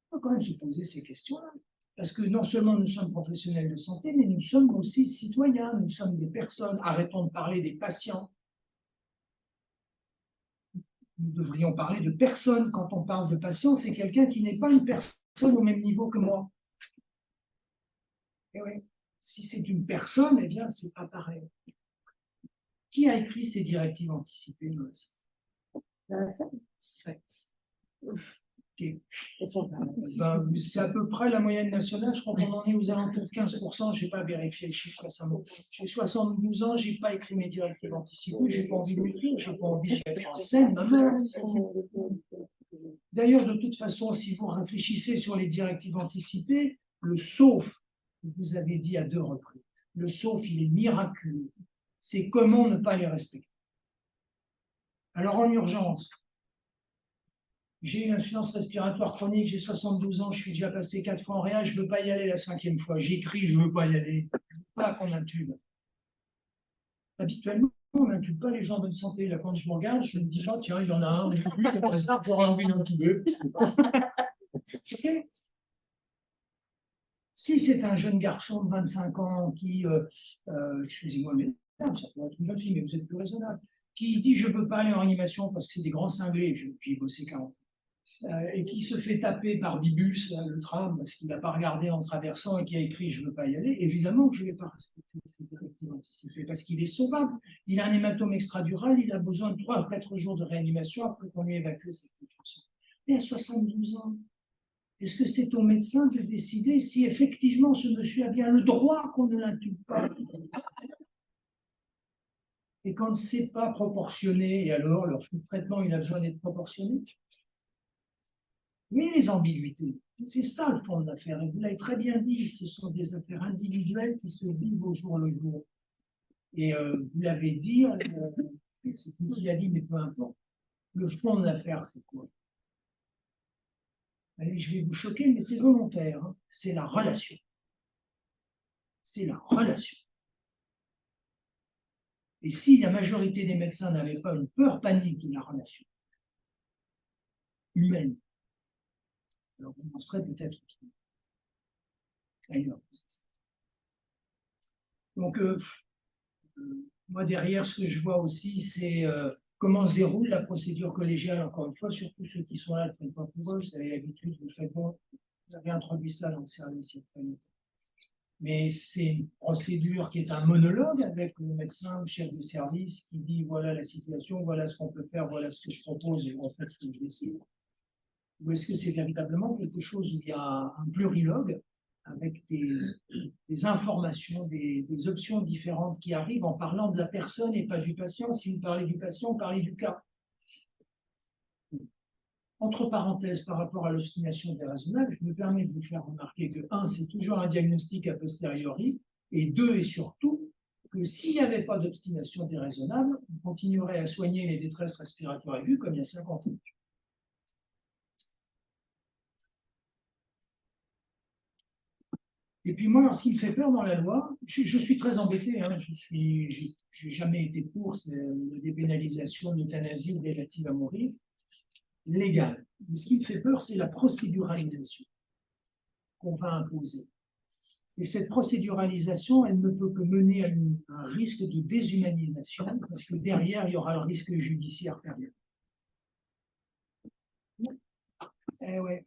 faut quand même se poser ces questions-là. Parce que non seulement nous sommes professionnels de santé, mais nous sommes aussi citoyens, nous sommes des personnes. Arrêtons de parler des patients. Nous devrions parler de personnes. Quand on parle de patient, c'est quelqu'un qui n'est pas une personne au même niveau que moi. Et oui, si c'est une personne, eh bien, c'est pas pareil. Qui a écrit ces directives anticipées, ouais. Okay. C'est à peu près la moyenne nationale. Je crois qu'on en est aux alentours de 15%. Je n'ai pas vérifié le chiffre récemment. J'ai 72 ans, je n'ai pas écrit mes directives anticipées. Je n'ai pas envie de l'écrire, je n'ai pas envie d'être en scène. D'ailleurs, de toute façon, si vous réfléchissez sur les directives anticipées, le sauf, vous avez dit à 2 reprises, le sauf, il est miraculeux. C'est comment ne pas les respecter. Alors en urgence, j'ai une insuffisance respiratoire chronique, j'ai 72 ans, je suis déjà passé 4 fois en réa, je ne veux pas y aller la 5e fois. J'écris, je ne veux pas y aller. Je ne veux pas qu'on m'intube. Habituellement, on n'intube pas les gens en bonne santé. Là, quand je me regarde, je me dis, oh, tiens, il y en a un, qui aimerait ça pour envie d'intuber. Okay. Si c'est un jeune garçon de 25 ans qui, excusez-moi, mais ça pourrait être une jeune fille, mais vous êtes plus raisonnable, qui dit je ne peux pas aller en réanimation parce que c'est des grands cinglés, j'ai bossé 40 et qui se fait taper par Bibus, là, le tram, parce qu'il n'a pas regardé en traversant et qui a écrit je ne veux pas y aller, évidemment que je ne vais pas respecter cette directive anticipée parce qu'il est sauvable. Il a un hématome extradural, il a besoin de 3 à 4 jours de réanimation après qu'on lui évacue cette infection. Et à 72 ans, est-ce que c'est au médecin de décider si effectivement ce monsieur a bien le droit qu'on ne l'intube pas? Et quand ce n'est pas proportionné, et alors leur traitement il a besoin d'être proportionné? Mais les ambiguïtés, c'est ça le fond de l'affaire. Et vous l'avez très bien dit, ce sont des affaires individuelles qui se vivent au jour le jour. Et vous l'avez dit, c'est qui a dit, mais peu importe. Le fond de l'affaire, c'est quoi? Allez, je vais vous choquer, mais c'est volontaire. Hein. C'est la relation. C'est la relation. Et si la majorité des médecins n'avaient pas une peur panique de la relation humaine, alors vous en serez peut-être ailleurs. Donc, moi, derrière, ce que je vois aussi, c'est comment se déroule la procédure collégiale, encore une fois, surtout ceux qui sont là, ne pas pour eux, vous avez l'habitude, vous faites bon, vous avez introduit ça dans le service il y a très longtemps. Mais c'est une procédure qui est un monologue avec le médecin, le chef de service, qui dit voilà la situation, voilà ce qu'on peut faire, voilà ce que je propose, et en fait ce que je décide. Ou est-ce que c'est véritablement quelque chose où il y a un plurilogue avec des informations, des options différentes qui arrivent en parlant de la personne et pas du patient? Si vous parlez du patient, parlez du cas. Entre parenthèses, par rapport à l'obstination déraisonnable, je me permets de vous faire remarquer que, 1, c'est toujours un diagnostic a posteriori, et 2, et surtout, que s'il n'y avait pas d'obstination déraisonnable, on continuerait à soigner les détresses respiratoires aiguës comme il y a 50 ans. Et puis moi, ce qui me fait peur dans la loi, je suis très embêté, hein, j'ai jamais été pour la dépénalisation de l'euthanasie ou relative à mourir, légale. Mais ce qui me fait peur, c'est la procéduralisation qu'on va imposer. Et cette procéduralisation, elle ne peut que mener à un risque de déshumanisation, parce que derrière, il y aura le risque judiciaire permanent. Eh ouais.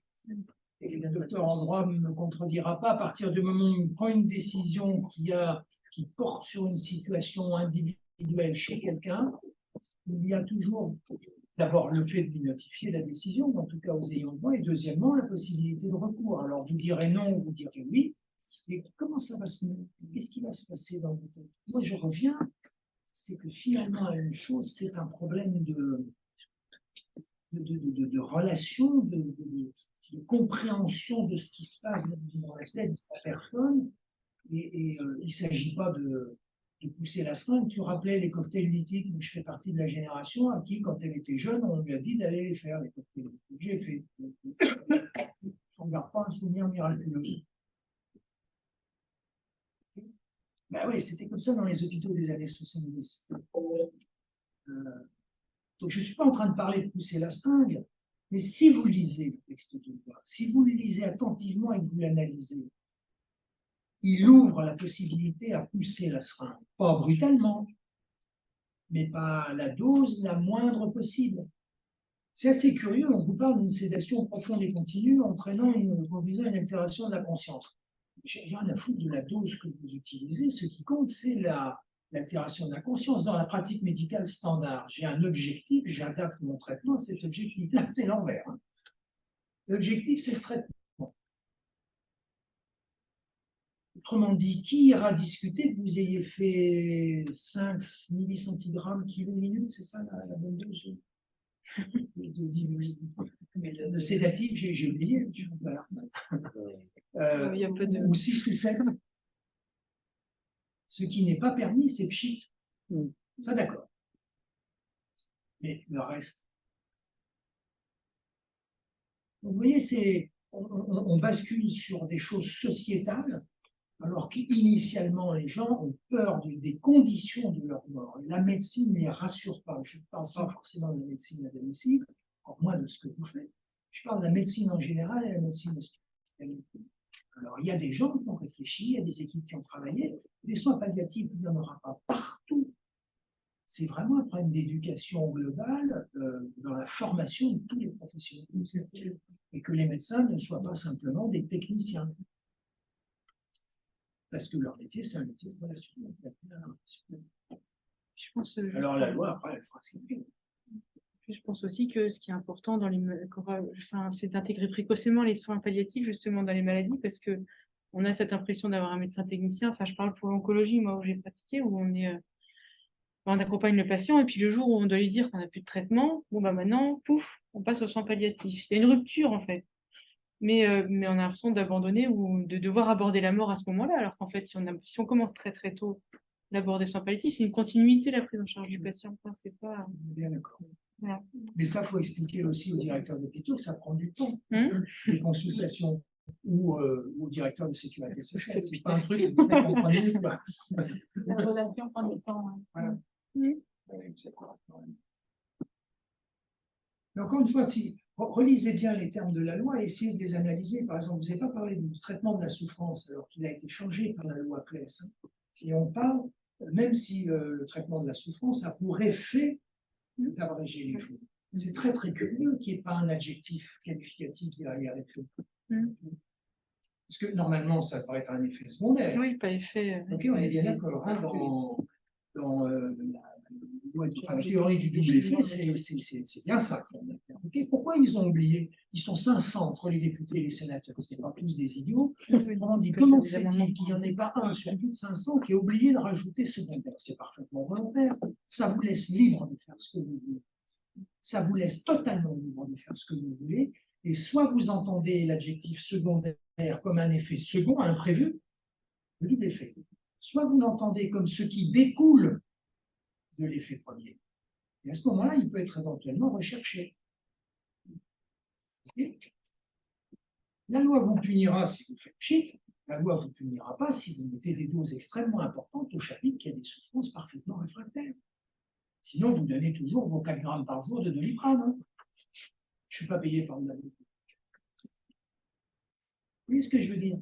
Et le docteur en droit ne me contredira pas, à partir du moment où on prend une décision qui porte sur une situation individuelle chez quelqu'un, il y a toujours d'abord le fait de lui notifier la décision, en tout cas aux ayants droit, et deuxièmement la possibilité de recours. Alors vous direz non ou vous direz oui, mais comment ça va se passer? Qu'est-ce qui va se passer dans votre tête? Moi je reviens, c'est que finalement la même chose, c'est un problème de relation, de compréhension de ce qui se passe dans la tête de la personne. Et il ne s'agit pas de pousser la seringue. Tu rappelais les cocktails lithiques, je fais partie de la génération à qui, quand elle était jeune, on lui a dit d'aller les faire, les cocktails lithiques. J'ai fait. On ne garde pas un souvenir miraculeux. Ben oui, c'était comme ça dans les hôpitaux des années 70. Donc je ne suis pas en train de parler de pousser la seringue, mais si vous lisez le texte de loi, si vous le lisez attentivement et que vous l'analysez, il ouvre la possibilité à pousser la seringue, pas brutalement, mais pas la dose la moindre possible. C'est assez curieux, on vous parle d'une sédation profonde et continue entraînant conduisant une altération de la conscience. J'ai rien à foutre de la dose que vous utilisez, ce qui compte, c'est l'altération de la conscience. Dans la pratique médicale standard, j'ai un objectif, j'adapte mon traitement à cet objectif. Là, c'est l'envers. Hein. L'objectif, c'est le traitement. Autrement dit, qui ira discuter que vous ayez fait 5 millicentigrammes kilo minute, c'est ça la bonne dose de sédatif, j'ai oublié. Ou 6 ou 7. Ce qui n'est pas permis, c'est pchit. Ça, d'accord. Mais le reste, Donc, vous voyez, on bascule sur des choses sociétales, alors qu'initialement, les gens ont peur des conditions de leur mort. Et la médecine ne les rassure pas. Je ne parle pas forcément de la médecine à domicile, encore moins de ce que vous faites. Je parle de la médecine en général et de la médecine hospitalière. Alors, il y a des gens qui ont réfléchi, il y a des équipes qui ont travaillé. Des soins palliatifs, il n'y en aura pas partout. C'est vraiment un problème d'éducation globale dans la formation de tous les professionnels de santé, et que les médecins ne soient pas simplement des techniciens. Parce que leur métier, c'est un métier de relation. Je pense, Alors la loi, après, elle fera ce qu'elle fait. je pense aussi que ce qui est important dans c'est d'intégrer précocement les soins palliatifs justement dans les maladies, parce que on a cette impression d'avoir un médecin technicien. Enfin, je parle pour l'oncologie, moi, où j'ai pratiqué, où on accompagne le patient, et puis le jour où on doit lui dire qu'on n'a plus de traitement, bon bah maintenant, pouf, on passe aux soins palliatifs. Il y a une rupture en fait. Mais on a l'impression d'abandonner ou de devoir aborder la mort à ce moment-là, alors qu'en fait, si on commence très très tôt d'aborder soins palliatifs, c'est une continuité la prise en charge du patient. Enfin, c'est pas. Bien d'accord. Voilà. Mais ça, il faut expliquer aussi au directeur d'hôpitaux que ça prend du temps. Les consultations ou au directeur de sécurité sociale. C'est pas un truc que vous faites en 3 minutes. La relation prend du temps. Voilà. Mais encore une fois, si relisez bien les termes de la loi et essayez de les analyser. Par exemple, vous n'avez pas parlé du traitement de la souffrance, alors qu'il a été changé par la loi Claes. Et on parle, même si le traitement de la souffrance a pour effet d'abréger les jours. C'est très très curieux qu'il n'y ait pas un adjectif qualificatif derrière les faits. Parce que normalement, ça devrait être un effet secondaire. Oui, pas effet. Ok, on est bien d'accord. Hein, dans la théorie du double effet, c'est bien ça. Okay, pourquoi ils ont oublié? Ils sont 500 entre les députés et les sénateurs. C'est pas tous des idiots. On dit comment se fait-il qu'il n'y en ait pas un sur plus de 500 qui est oublié de rajouter secondaire? C'est parfaitement volontaire. Ça vous laisse libre de faire ce que vous voulez. Ça vous laisse totalement libre de faire ce que vous voulez. Et soit vous entendez l'adjectif secondaire comme un effet second, imprévu, le double effet. Soit vous l'entendez comme ce qui découle de l'effet premier. Et à ce moment-là, il peut être éventuellement recherché. Okay. La loi vous punira si vous faites pchit, la loi ne vous punira pas si vous mettez des doses extrêmement importantes au chapitre qui a des souffrances parfaitement réfractaires. Sinon, vous donnez toujours vos 4 grammes par jour de Doliprane. Hein. Je ne suis pas payé par le. Vous voyez ce que je veux dire?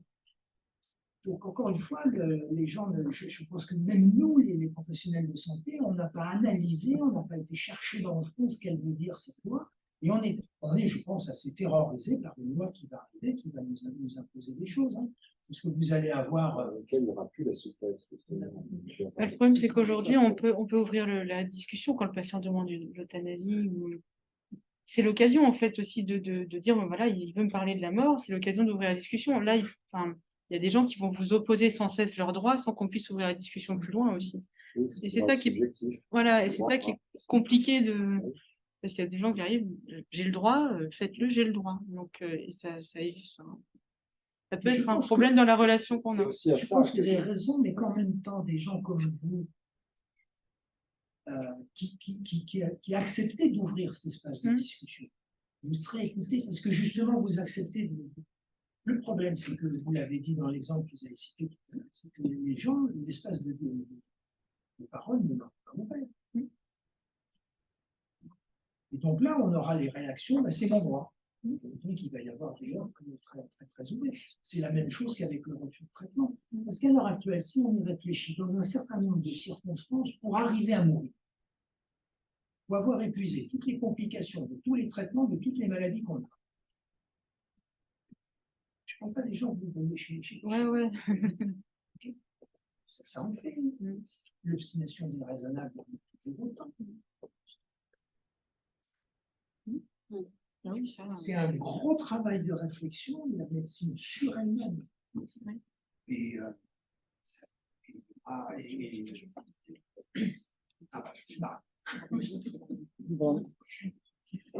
Donc, encore une fois, les gens, je pense que même nous, les professionnels de santé, on n'a pas analysé, on n'a pas été chercher dans le fond ce qu'elle veut dire cette loi. Et on est, je pense, assez terrorisé par une loi qui va arriver, qui va nous imposer des choses. Hein. Parce que vous allez avoir. Quelle n'aura plus la souplesse. Le problème, c'est qu'aujourd'hui, on peut ouvrir la discussion quand le patient demande l'euthanasie. C'est l'occasion, en fait, aussi de dire, voilà, il veut me parler de la mort, c'est l'occasion d'ouvrir la discussion. Là, il y a des gens qui vont vous opposer sans cesse leurs droits sans qu'on puisse ouvrir la discussion plus loin aussi. Oui, et c'est ça qui est, voilà, et c'est ça qui est compliqué parce qu'il y a des gens qui arrivent, j'ai le droit, faites-le, j'ai le droit. Donc, et ça peut être un problème dans la relation qu'on a. Aussi je pense que vous avez raison, mais qu'en même temps, des gens comme vous qui acceptez d'ouvrir cet espace de discussion, vous serez écoutés parce que justement, vous acceptez de. Le problème, c'est que vous l'avez dit dans l'exemple que vous avez cité, c'est que les gens, l'espace de parole ne leur pas ouvert. Et donc là, on aura les réactions, ben c'est mon droit. Donc il va y avoir des gens très, très, très ouverts. C'est la même chose qu'avec le refus de traitement. Parce qu'à l'heure actuelle, si on y réfléchit dans un certain nombre de circonstances, pour arriver à mourir, pour avoir épuisé toutes les complications de tous les traitements, de toutes les maladies qu'on a. Je ne parle pas des gens que vous voyez chez ouais. Okay. Ça en fait. L'obstination déraisonnable depuis longtemps. C'est un gros travail de réflexion de la médecine sur elle-même. Bon.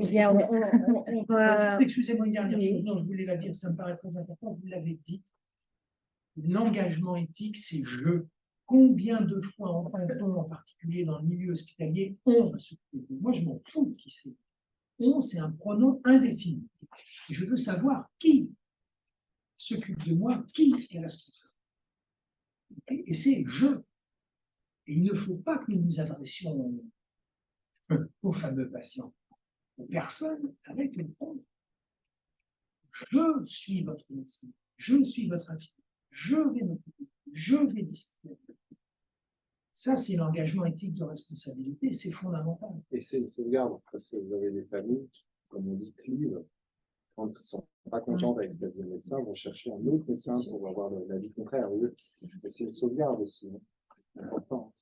Eh bien, on va... Excusez-moi, une dernière chose, non, je voulais la dire, ça me paraît très important, vous l'avez dit. L'engagement éthique, c'est je. Combien de fois, en particulier dans le milieu hospitalier, on va s'occuper de moi, je m'en fous qui c'est. on, c'est un pronom indéfini. Je veux savoir qui s'occupe de moi, qui est responsable. Et c'est je. Et il ne faut pas que nous nous adressions aux fameux patients, aux personnes avec le pronom. Je suis votre médecin, je suis votre infirmier, je vais m'occuper, je vais discuter. Ça, c'est l'engagement éthique de responsabilité, c'est fondamental. Et c'est une sauvegarde, parce que vous avez des familles qui, comme on dit, clivent. Quand ils ne sont pas contents avec ce qu'a dit le médecin, vont chercher un autre médecin pour avoir l'avis contraire. Et c'est une sauvegarde aussi. C'est important.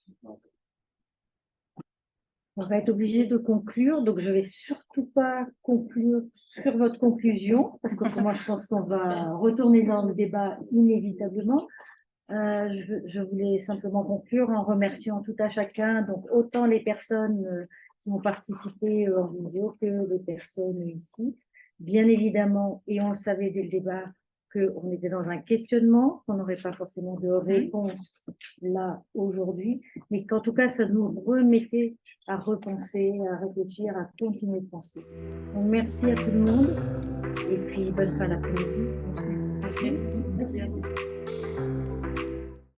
On va être obligé de conclure, donc je ne vais surtout pas conclure sur votre conclusion, parce qu'autrement, je pense qu'on va retourner dans le débat inévitablement. Je voulais simplement conclure en remerciant tout à chacun, donc autant les personnes qui ont participé en vidéo que les personnes ici. Bien évidemment, et on le savait dès le débat, qu'on était dans un questionnement, qu'on n'aurait pas forcément de réponse là aujourd'hui, mais qu'en tout cas, ça nous remettait à repenser, à réfléchir, à continuer de penser. Donc, merci à tout le monde et puis bonne fin d'après-midi. Merci. Merci à vous.